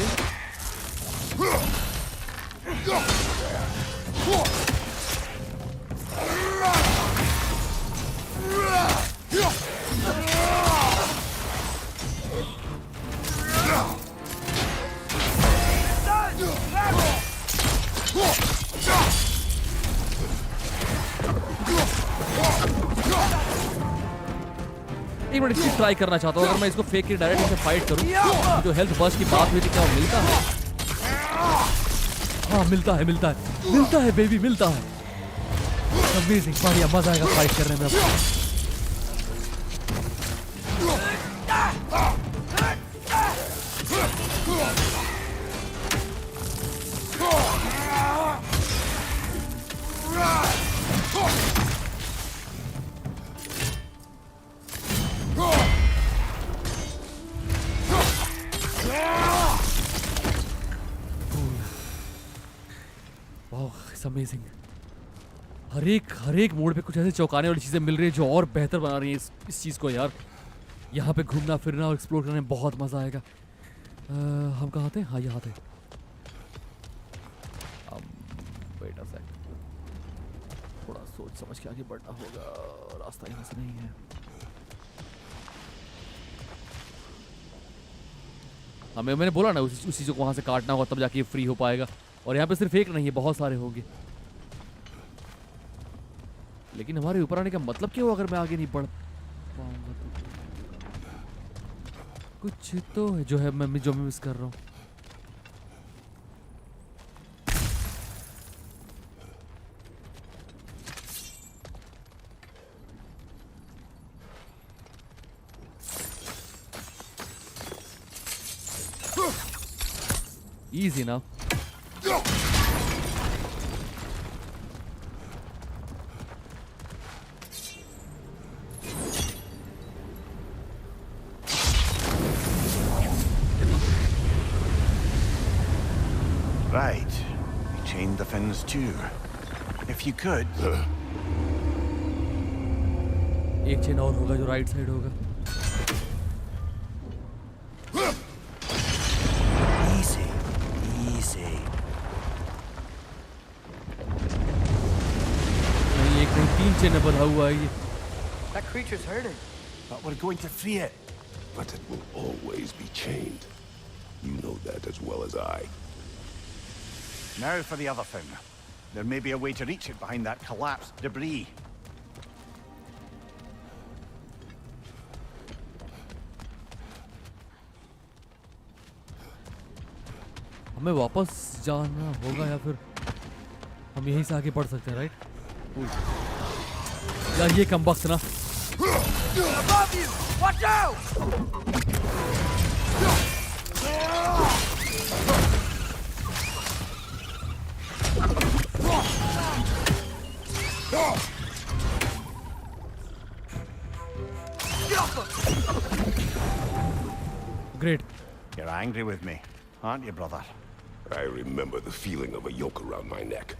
एक minute, इसकी try करना चाहता हूँ। अगर मैं इसको फेंक के डायरेक्ट इसे फाइट करूँ, जो हेल्थ बर्स्ट की बात हुई थी, क्या वो मिलता है? हाँ मिलता है, मिलता है, मिलता है बेबी, मिलता है। अमेजिंग, बढ़िया, मजा आएगा फाइट करने में अब। अमेजिंग, हर एक मोड़ पे कुछ ऐसे चौंकाने वाली चीजें मिल रही है जो और बेहतर बना रही है इस चीज को यार। यहाँ पे घूमना फिरना और एक्सप्लोर करने में बहुत मजा आएगा। हम कहाँ थे? हाँ यहाँ थे। वेट अ सेकंड, थोड़ा सोच समझ के आगे बढ़ना होगा, रास्ता यहाँ से नहीं है। मैंने बोला ना उसी चीज़ों को वहाँ से काटना होगा तब जाके ये फ्री हो पाएगा। और यहाँ पे सिर्फ एक नहीं है, बहुत सारे होंगे। लेकिन हमारे ऊपर आने का मतलब क्या हुआ अगर मैं आगे नहीं बढ़ पाऊंगा तो? कुछ तो है जो मैं मिस कर रहा हूँ। Easy now. Right. You chained the fins too. If you could. एक चेन और होगा जो राइट साइड होगा। Easy. Easy. नहीं, एक नहीं, 3 चेन बंधा हुआ है ये। That creature's hurting. But we're going to free it. But it will always be chained. You know that as well as I. Now for the other thing. There may be a way to reach it behind that collapsed debris. हमें वापस जाना होगा या फिर हम यहीं से आगे बढ़ सकते हैं, राइट? यार ये कमबख्त ना। Above you! Watch out! great. You're angry with me, aren't you, brother? I remember the feeling of a yoke around my neck.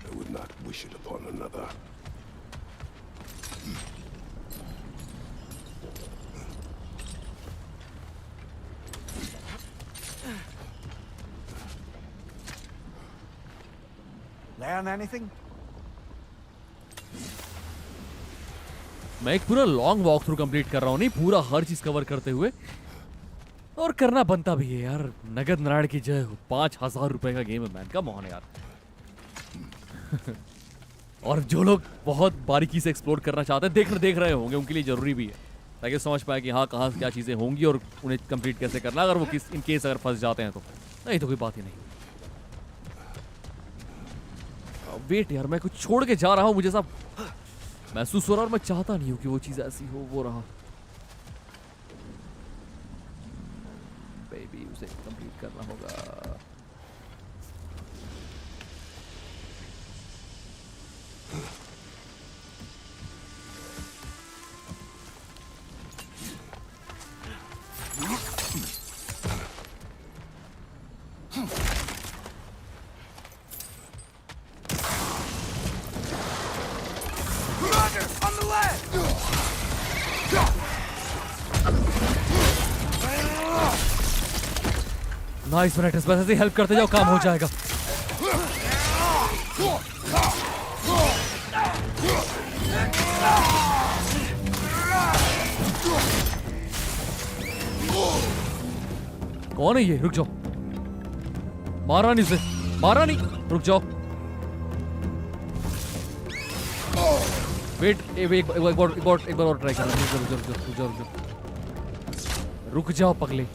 I would not wish it upon another. Learn anything? मैं एक पूरा long walk through complete कर रहा हूँ, नहीं पूरा हर चीज cover करते हुए, और करना बनता भी है यार। नगद नारायण की जय हो। 5,000 रुपए का गेम है मैन, कम ऑन यार। और जो लोग बहुत बारीकी से एक्सप्लोर करना चाहते हैं, देख रहे होंगे, उनके लिए जरूरी भी है, ताकि समझ पाए कि हाँ कहाँ क्या चीजें होंगी और उन्हें कंप्लीट कैसे करना, अगर वो इन केस अगर फंस जाते हैं तो। नहीं तो कोई बात ही नहीं। वेट यार, मैं कुछ छोड़ के जा रहा हूँ, मुझे सब महसूस हो रहा है और मैं चाहता नहीं हूँ कि वो चीज ऐसी हो। वो रहा बेबी, उसे कंप्लीट करना होगा। नाइस मैनेटस, बस ऐसे हेल्प करते जाओ, काम हो जाएगा। कौन है ये? रुक जाओ, मारा नहीं उसे, मारा नहीं, रुक जाओ। वेट, एक बार और ट्राई करना। रुक जाओ पगले।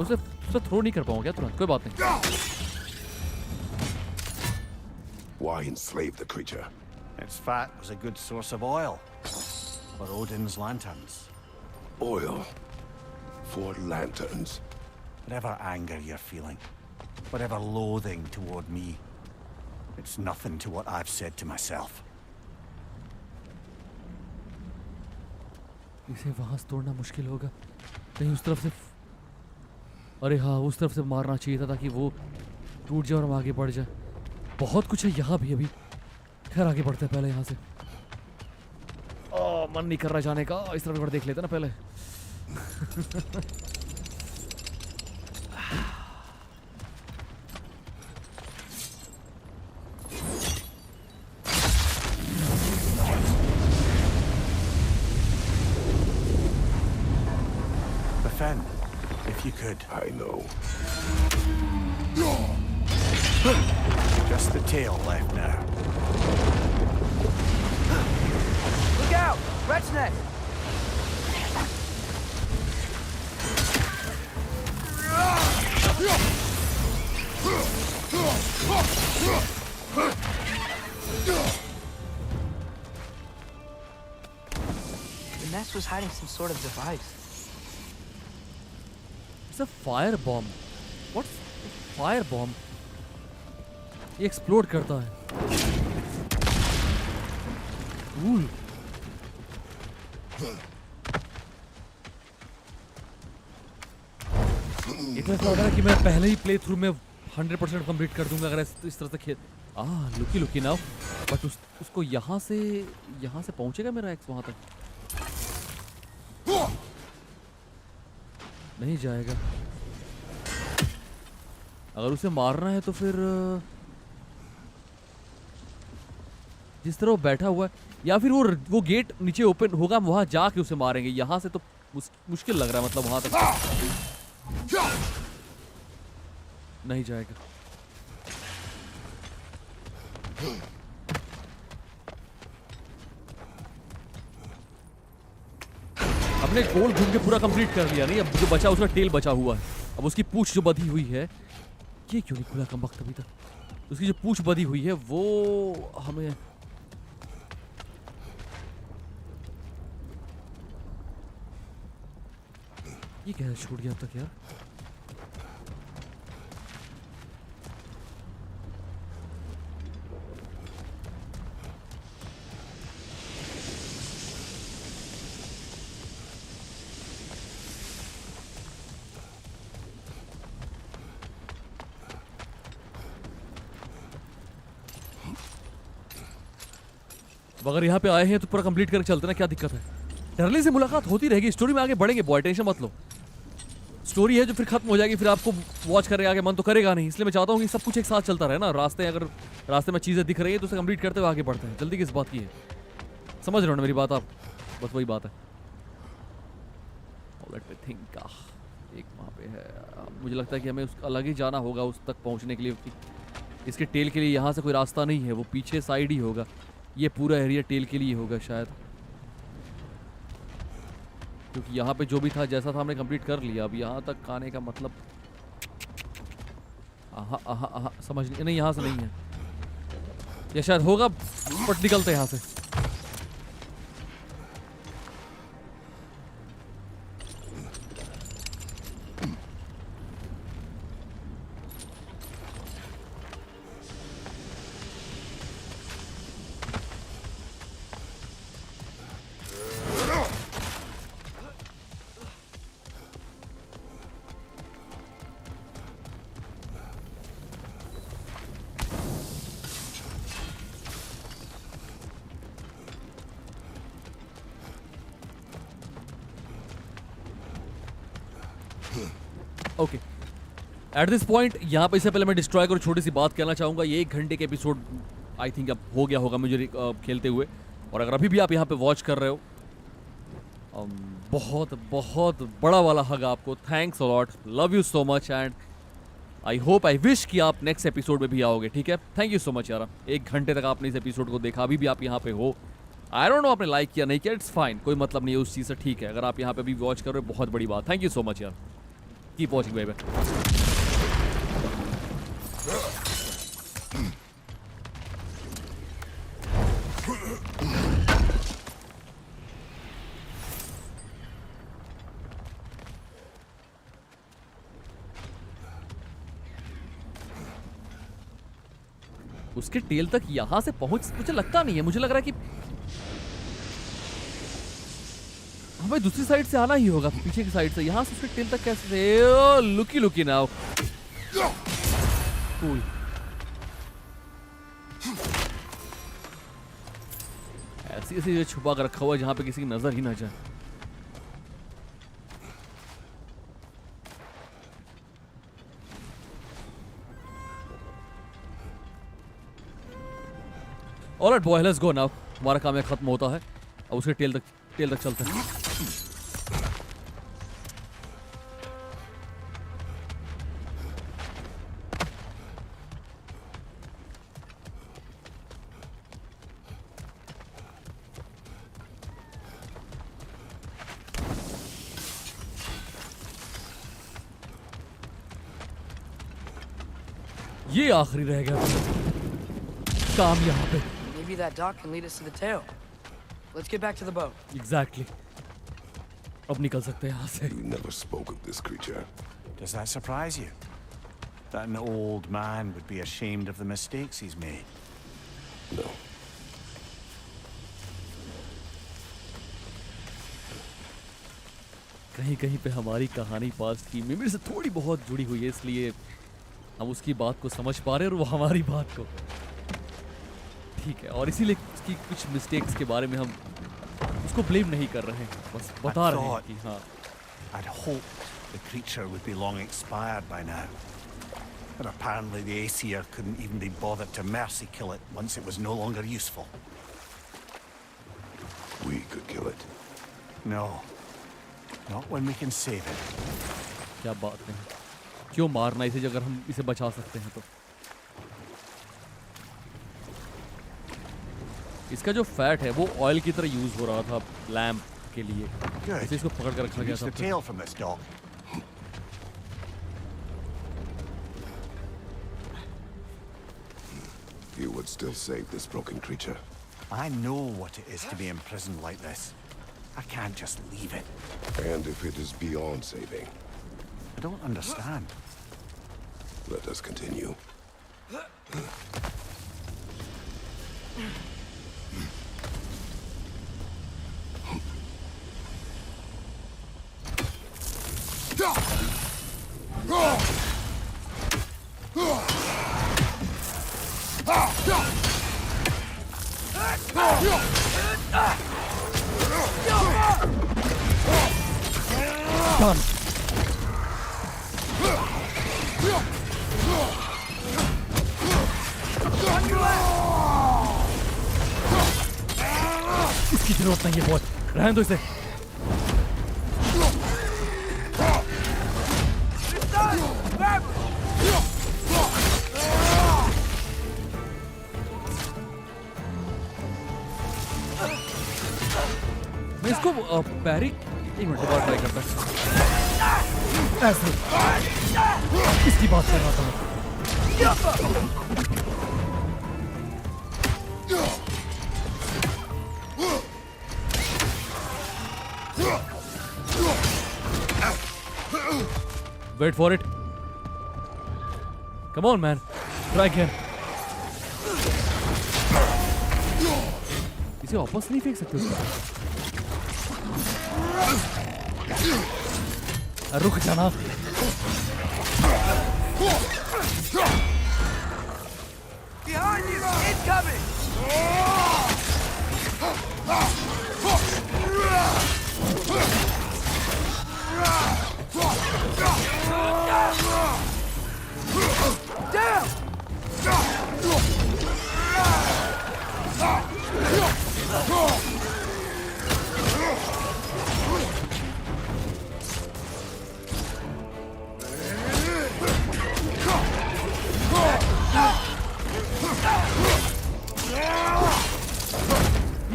उसे थ्रो नहीं कर पाऊंगा क्या तुरंत? कोई बात नहीं। Why enslave the creature? Its fat was a good source of oil for Odin's lanterns. Oil for lanterns. Whatever anger you're feeling, whatever loathing toward me, it's nothing to what I've said to myself. इसे वहां से तोड़ना मुश्किल होगा। कहीं उस तरफ से, अरे हाँ, उस तरफ से मारना चाहिए था ताकि वो टूट जाए और हम आगे बढ़ जाए। बहुत कुछ है यहाँ भी अभी। खैर आगे बढ़ते हैं पहले यहाँ से। मन नहीं कर रहा जाने का, इस तरफ एक बार देख लेते ना पहले। Defend, if you could. I know. Just the tail left now. Look out! Rat's nest! The nest was hiding some sort of device. It's a fire bomb. What's fire bomb? ये एक्सप्लोड करता है। Cool. इतना लग रहा है कि मैं पहले ही प्ले थ्रू में 100% कंप्लीट कर दूंगा अगर इस तरह से खेल। लुकी नाउ, बट उसको यहाँ से पहुंचेगा मेरा एक्स वहां तक? नहीं जाएगा। अगर उसे मारना है तो फिर जिस तरह वो बैठा हुआ है, या फिर वो गेट नीचे ओपन होगा, हम वहां जाके उसे मारेंगे। यहाँ से तो मुश्किल लग रहा है, मतलब वहां तक नहीं जाएगा। हमने गोल घूम के पूरा कंप्लीट कर लिया। नहीं, अब जो बचा उसका टेल बचा हुआ है। अब उसकी पूंछ जो बधी हुई है, ये क्यों नहीं खुला कम वक्त अभी तक? उसकी जो पूंछ बधी हुई है वो हमें ये कैसे छूट गया अब तक यार? अगर यहाँ पे आए हैं तो पूरा कंप्लीट करके चलते ना, क्या दिक्कत है? डर्लिन से मुलाकात होती रहेगी, स्टोरी में आगे बढ़ेंगे बॉय, टेंशन मत लो। स्टोरी है जो फिर खत्म हो जाएगी, फिर आपको वॉच करने आगे मन तो करेगा नहीं, इसलिए मैं चाहता हूँ कि सब कुछ एक साथ चलता रहे ना। अगर रास्ते में चीज़ें दिख रही है तो उसे कंप्लीट करते हुए आगे बढ़ते हैं। जल्दी किस बात की है, समझ रहे हो ना मेरी बात आप? बस वही बात है। लेट मी थिंक, एक वहाँ पे है, मुझे लगता है कि हमें उसका अलग ही जाना होगा उस तक पहुँचने के लिए। इसके टेल के लिए यहाँ से कोई रास्ता नहीं है, वो पीछे साइड ही होगा। ये पूरा एरिया टेल के लिए होगा शायद, क्योंकि यहाँ पे जो भी था जैसा था हमने कंप्लीट कर लिया। अब यहाँ तक आने का मतलब समझ नहीं, यहाँ से नहीं है, ये शायद होगा, बट निकलते यहाँ से। ओके, एट दिस पॉइंट यहाँ पे, इससे पहले मैं डिस्ट्रॉय को छोटी सी बात कहना चाहूँगा। ये 1 घंटे के एपिसोड आई थिंक अब हो गया होगा मुझे खेलते हुए, और अगर अभी भी आप यहाँ पे वॉच कर रहे हो, बहुत बहुत बड़ा वाला हग आपको, thanks a lot, love you so much, and I hope, I wish कि आप नेक्स्ट एपिसोड में भी आओगे, ठीक है? थैंक यू सो मच यार, 1 घंटे तक आपने इस एपिसोड को देखा, अभी भी आप यहाँ पे हो। आई डोंट नो आपने लाइक किया नहीं किया, इट्स फाइन, कोई मतलब नहीं है उस चीज़ से, ठीक है? अगर आप यहाँ पे भी वॉच कर रहे हो, बहुत बड़ी बात, थैंक यू सो मच यार, कीप वॉचिंग बेबी। उसके टेल तक यहां से पहुंच मुझे लगता नहीं है, मुझे लग रहा है कि हमें दूसरी साइड से आना ही होगा, पीछे की साइड से। यहां से उसके टेल तक कैसे? लुकी लुकी नाउ, कूल। ऐसी ऐसी जगह छुपा कर रखा हुआ है जहां पे किसी की नजर ही ना जाए। Alright boy, let's go now, हमारा काम है खत्म होता है, अब उसके टेल तक चलते हैं। ये आखिरी रह गया काम यहाँ पे। Maybe that dock can lead us to the tail. Let's get back to the boat. Exactly. अब निकल सकते हैं यहाँ से। You never spoke of this creature. Does that surprise you? That an old man would be ashamed of the mistakes he's made? No. कहीं कहीं पे हमारी कहानी पास्ट की मेमोरी से थोड़ी बहुत जुड़ी हुई है, इसलिए हम उसकी बात को समझ पा रहे हैं और वो हमारी बात को, ठीक है? और इसीलिए उसकी कुछ मिस्टेक्स के बारे में हम उसको ब्लेम नहीं कर रहे हैं, बस बता रहे हैं कि हाँ। I'd hoped the creature would be long expired by now. But apparently the Aesir couldn't even be bothered to mercy kill it once it was no longer useful. We could kill it. No. Not when we can save it. क्या बात है, क्यों मारना इसे अगर हम इसे बचा सकते हैं तो? इसका जो फैट है वो ऑयल की तरह यूज हो रहा था लैम्प के लिए, Good. इसको पकड़ कर रखा गया Reach the था। tail from this dock. You would still save this broken creature. I know what it is to be imprisoned like this. I can't just leave it. And if it is beyond saving, I don't understand. let us continue. Ah! जरूरत नहीं है boy, रहने दो इसे। मैं इसको पैरी एक minute बाद ट्राई करता हूँ। ऐसे इसकी बात कर रहा था मैं। Wait for it. Come on, man. Try again. इसे वापस नहीं फेंक सकते उसको। रुक जाना। Behind you! Incoming! Down!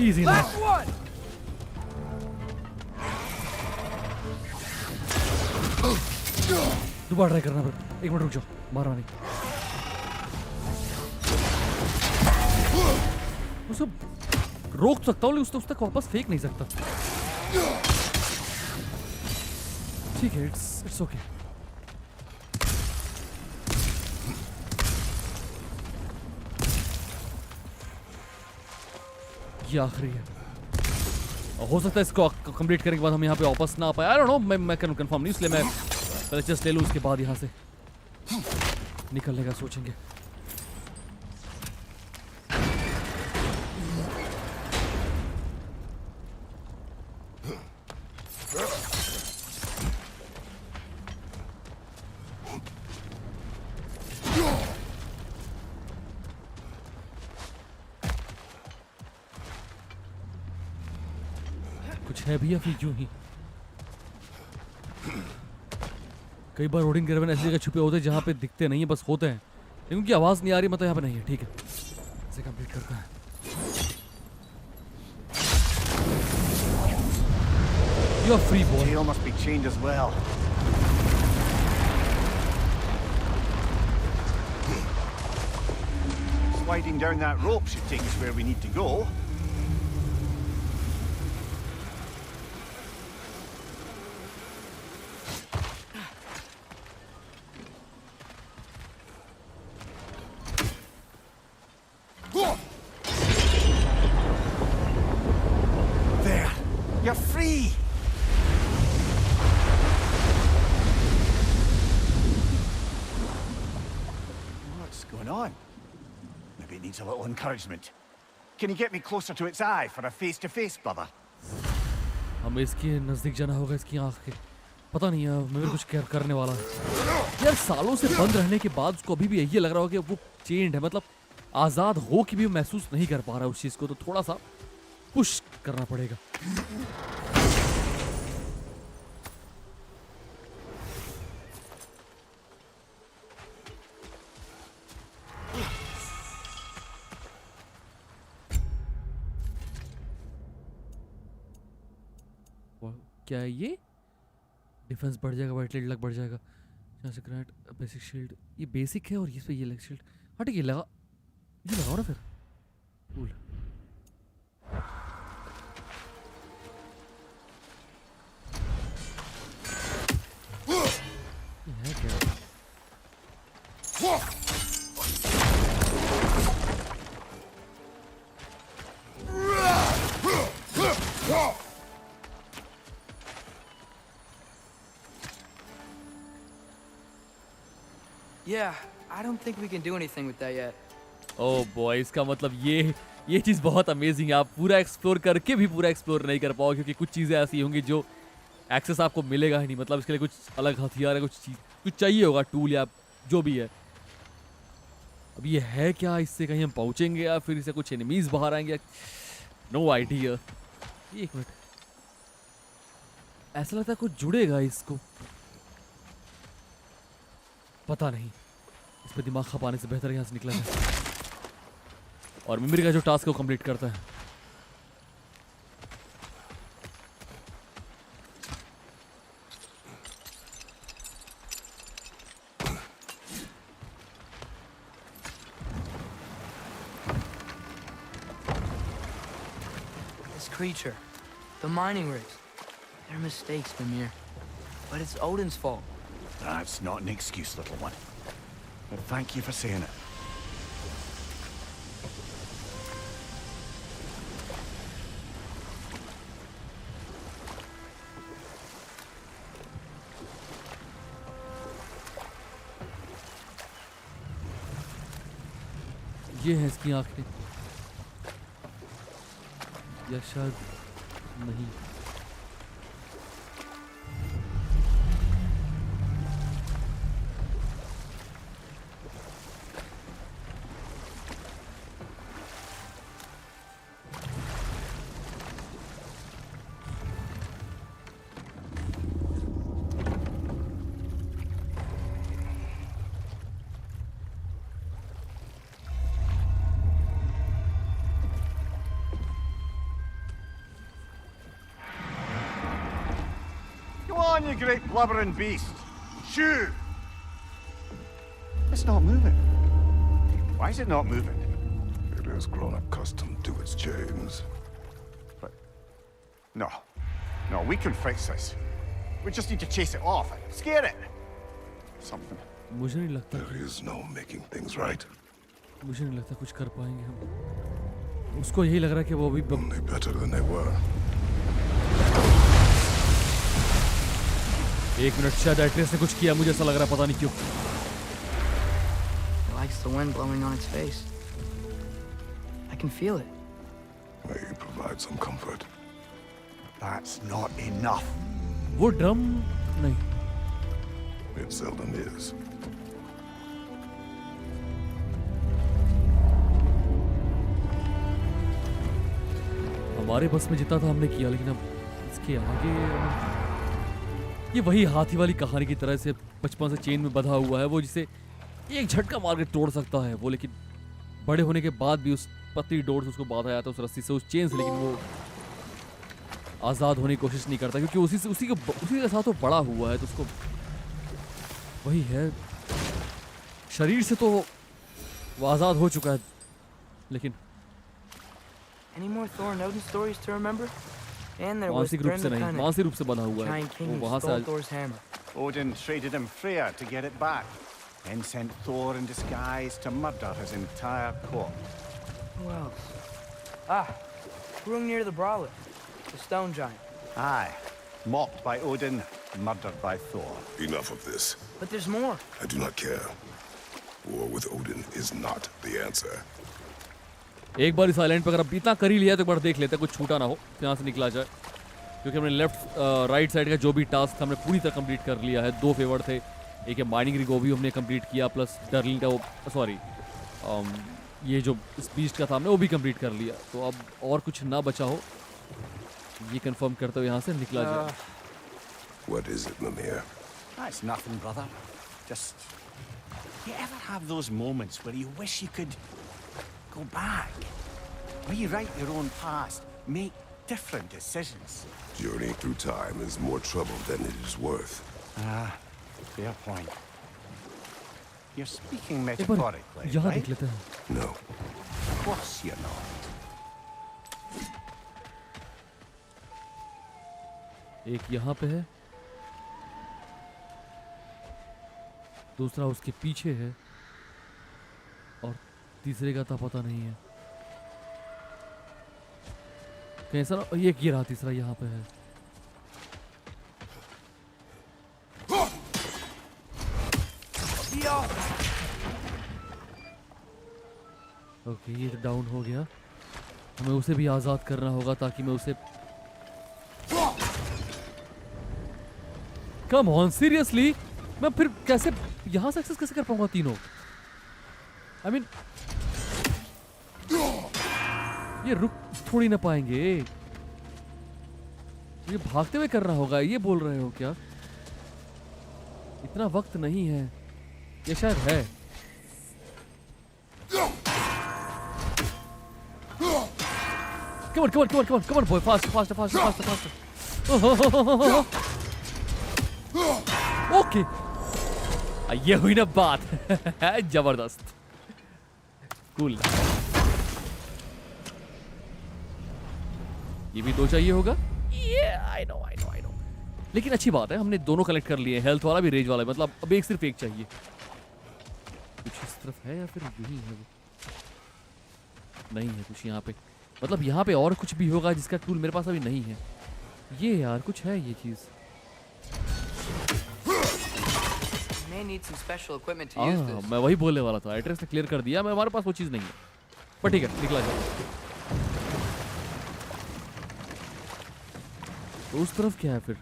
Easy now. Last one! दोबारा ट्राई करना फिर। एक मिनट रुक जाओ, मारना नहीं। उसे रोक सकता हूँ लेकिन उस तक वापस फेंक नहीं सकता। ठीक है, इट्स ओके। ये आखिरी है। हो सकता है इसको कंप्लीट करने के बाद हम यहाँ पे वापस ना आ पाए। आई डोंट नो, मैं कंफर्म नहीं, इसलिए मैं पहले जस्ट ले लूँ, उसके बाद यहाँ से निकलने का सोचेंगे। कुछ है भी या फिर यूं ही? कई बार रोडिंग कैरावन ऐसी जगह छुपे होते हैं जहाँ पे दिखते नहीं है, बस होते हैं, लेकिन उनकी आवाज नहीं आ रही, मतलब यहाँ पे नहीं है। ठीक है, इसे कंप्लीट करता है। You are free, boy. Tail must be chained as well. Sliding down that rope should take us where we need to go. There! You're free! What's going on? Maybe it needs a little encouragement. Can you get me closer to its eye for a face-to-face, brother? हमें इसके नजदीक जाना होगा, इसकी आंख के। पता नहीं यार, मैं भी कुछ करने वाला है यार। सालों से बंद रहने के बाद उसको अभी भी यही लग रहा होगा कि वो चेंड है, मतलब आजाद हो कि भी महसूस नहीं कर पा रहा है उस चीज को, तो थोड़ा सा पुश करना पड़ेगा। क्या है ये? डिफेंस बढ़ जाएगा, वाइट लेड लग बढ़ जाएगा, यहाँ से ग्रेनेड, बेसिक शील्ड। ये बेसिक है और इस पे ये लेग शील्ड। हाँ ठीक है, ये लगाओ ना फिर। कूल। ये है क्या? Yeah, I don't think we can do anything with that yet. Oh boy, इसका मतलब ये चीज़ बहुत अमेजिंग है। आप पूरा एक्सप्लोर करके भी पूरा एक्सप्लोर नहीं कर पाओगे, क्योंकि कुछ चीज़ें ऐसी होंगी जो एक्सेस आपको मिलेगा ही नहीं। मतलब इसके लिए कुछ अलग हथियार है, कुछ चाहिए होगा, टूल या जो भी है। अब ये है क्या? इससे कहीं हम पहुंचेंगे या फिर इससे कुछ एनिमीज बाहर आएंगे? No idea. एक मिनट, ऐसा लगता है कुछ जुड़ेगा इसको, पता नहीं। इस पे दिमाग खपाने से बेहतर यहाँ से निकला है। और मेमोरी का जो टास्क है वो कंप्लीट करता है। This creature, the mining rigs, they're mistakes, Mimir. But it's Odin's fault. That's not an excuse, little one. But thank you for saying it. ये है इसकी आंखें, या शायद नहीं। Go on, you great blubbering beast. Shoo! It's not moving. Why is it not moving? It has grown accustomed to its chains. But no, no, we can fix this. We just need to chase it off, scare it. Something. मुझे नहीं लगता, There is no making things right. मुझे नहीं लगता कुछ कर पाएंगे हम। उसको यही लग रहा है कि वो अभी Only better than they were. एक मिनट, शायद एट्रियस ने कुछ किया, मुझे ऐसा लग रहा है, पता नहीं क्यों। It likes the wind blowing on its face. I can feel it. May you provide some comfort. That's not enough. वो ड्रम नहीं, It seldom is. हमारे बस में जितना था हमने किया, लेकिन अब इसके आगे ये वही हाथी वाली कहानी की तरह से बचपन से चेन में बंधा हुआ है वो, जिसे एक झटका मार के तोड़ सकता है वो, लेकिन बड़े होने के बाद भी उस पतली डोर से उसको बांधा जाता है, उस रस्सी से, उस चेन से, लेकिन वो आज़ाद होने की कोशिश नहीं करता, क्योंकि उसी के साथ वो बड़ा हुआ है, तो उसको वही है। शरीर से तो वो आज़ाद हो चुका है, लेकिन Any more Thor and Odin stories to remember? And there was मानसिक रूप से नहीं, Thrym, मानसिक रूप से बंधा हुआ है giant king वो, who वहां से stole Thor's hammer. Odin traded him Freya to get it back, then sent Thor in disguise to murder his entire court. Who else? Ah, Hrungnir the Brawler, the stone giant. Aye, mocked by Odin, murdered by Thor. Enough of this. But there's more. I do not care. War with Odin is not the answer. एक बार इस island पे अगर अब इतना कर ही लिया तो एक बार देख लेते हैं, कुछ छूटा ना हो, यहाँ से निकला जाए, क्योंकि हमने लेफ्ट राइट साइड का जो भी टास्क था हमने पूरी तरह कंप्लीट कर लिया है। 2 फेवर थे, एक है माइनिंग रिग, वो भी हमने कंप्लीट किया, प्लस डर्लिन का वो, सॉरी ये जो इस बीस्ट का था हमने वो भी कंप्लीट कर लिया। तो अब और कुछ ना बचा हो ये कंफर्म करते हुए यहाँ से निकला जाए। What is it, Mimir? That's nothing, brother. Just, you ever have those moments where you wish you could go back, rewrite your own past, make different decisions? Journey through time is more trouble than it is worth. Ah, fair point. You're speaking एक बार metaphorically, यहाँ right? देख लेते हैं। No. Of course you're not. एक यहाँ पे है, दूसरा उसके पीछे है, और तीसरे का तो पता नहीं है। कैसा ना, ये रहा तीसरा यहाँ पे है। ओके, ये तो डाउन हो गया, हमें उसे भी आज़ाद करना होगा ताकि मैं उसे, कम ऑन सीरियसली, मैं फिर कैसे यहाँ से एक्सेस कैसे कर पाऊंगा तीनों? आई मीन ये रुक थोड़ी ना पाएंगे। ये भागते हुए करना होगा, ये बोल रहे हो क्या? इतना वक्त नहीं है, ये शायद है। Come on, boy, faster. Okay, ये हुई ना बात। जबरदस्त, कूल। ये भी 2 चाहिए होगा। I know. लेकिन अच्छी बात है, हमने दोनों कलेक्ट कर लिए, हेल्थ वाला भी, रेज वाला भी। मतलब अब सिर्फ एक चाहिए। कुछ इस तरफ है या फिर यही है? वो नहीं है कुछ यहाँ पे। मतलब यहाँ पे और कुछ भी होगा जिसका टूल मेरे पास अभी नहीं है। ये यार कुछ है ये चीज। May need some special equipment to use this. मैं वही बोलने वाला था, एड्रेस ने क्लियर कर दिया, मैं हमारे पास वो चीज नहीं है। पर ठीक है, निकला जाए। तो उस तरफ क्या है फिर?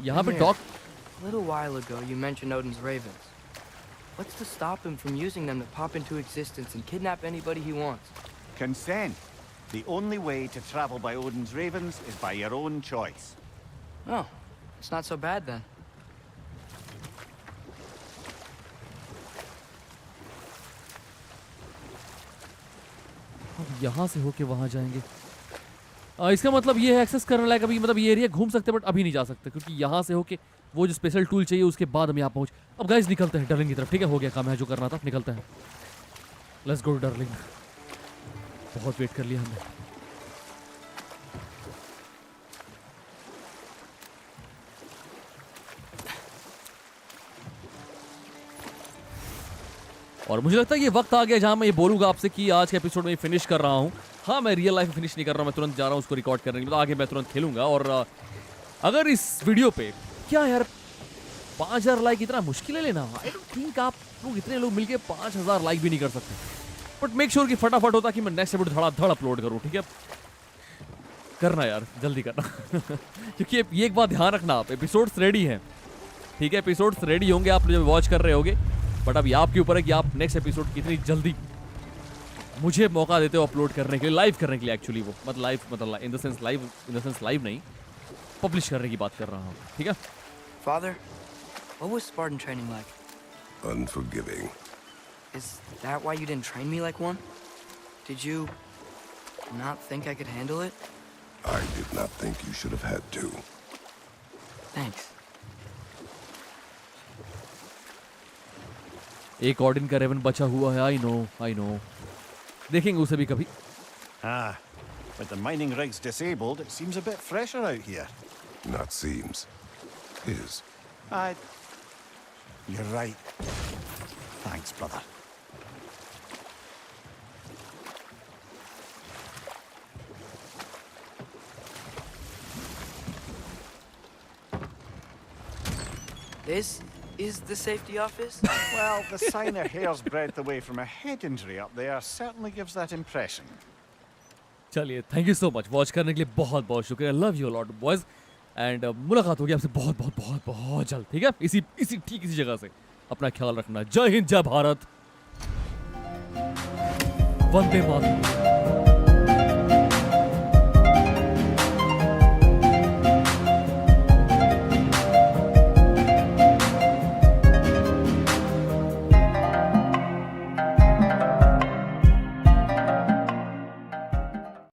यहाँ पे Here. Dog. A little while ago, you mentioned Odin's ravens. What's to stop him from using them to pop into existence and kidnap anybody he wants? Consent. The only way to travel by Odin's ravens is by your own choice. Oh, it's not so bad then. अब यहाँ से होके वहाँ जाएंगे। इसका मतलब ये है एक्सेस करने लायक अभी, मतलब ये एरिया घूम सकते हैं बट अभी नहीं जा सकते, क्योंकि यहाँ से होके वो जो स्पेशल टूल चाहिए उसके बाद हम यहाँ पहुँच। अब गाइस निकलते हैं डर्लिंग की तरफ। ठीक है, हो गया काम है जो करना था, निकलते हैं। Let's go darling. बहुत वेट कर लिया हमने। और मुझे लगता है ये वक्त आ गया जहां मैं ये बोलूंगा आपसे कि आज के एपिसोड में ये फिनिश कर रहा हूं। हाँ, मैं रियल लाइफ में फिनिश नहीं कर रहा हूं, मैं तुरंत जा रहा हूं उसको रिकॉर्ड करने के लिए। तो आगे मैं तुरंत खेलूंगा। और अगर इस वीडियो पे क्या यार 5000 लाइक इतना मुश्किल है लेना? आई डोंट थिंक आप लोग इतने लोग मिलके 5000 लाइक भी नहीं कर सकते। बट मेक श्योर कि फटाफट होता कि मैं नेक्स्ट एपिसोड धड़ाधड़ अपलोड करूं। ठीक है, करना यार, जल्दी करना। क्योंकि ये एक बात ध्यान रखना, आप एपिसोड्स रेडी हैं। ठीक है, एपिसोड्स रेडी होंगे, आप जब वॉच कर रहे होगे। बट अभी आपके ऊपर है कि आप नेक्स्ट एपिसोड कितनी जल्दी मुझे मौका देते हो अपलोड करने के लिए, लाइव करने के लिए। एक्चुअली वो मतलब लाइव, मतलब इन द सेंस लाइव नहीं, पब्लिश करने की बात कर रहा हूँ। ठीक है। Father, what was Spartan training like? Unforgiving. Is that why you didn't train me like one? Did you not think I could handle it? I did not think you should have had to. Thanks. एक ऑर्डिन का Raven बचा हुआ है। I know. देखेंगे उसे भी कभी। Ah, with the mining rigs disabled, it seems a bit fresher out here. Not seems. Is. You're right. Thanks, brother. This is the safety office? Well, the sign a hair's breadth away from a head injury up there certainly gives that impression. चलिए, thank you so much watch करने के लिए। बहुत बहुत शुक्रिया। Love you lot boys. And मुलाकात होगी आपसे बहुत जल्द। ठीक है, इसी जगह से। अपना ख्याल रखना। जय हिंद, जय भारत, वंदे मातरम।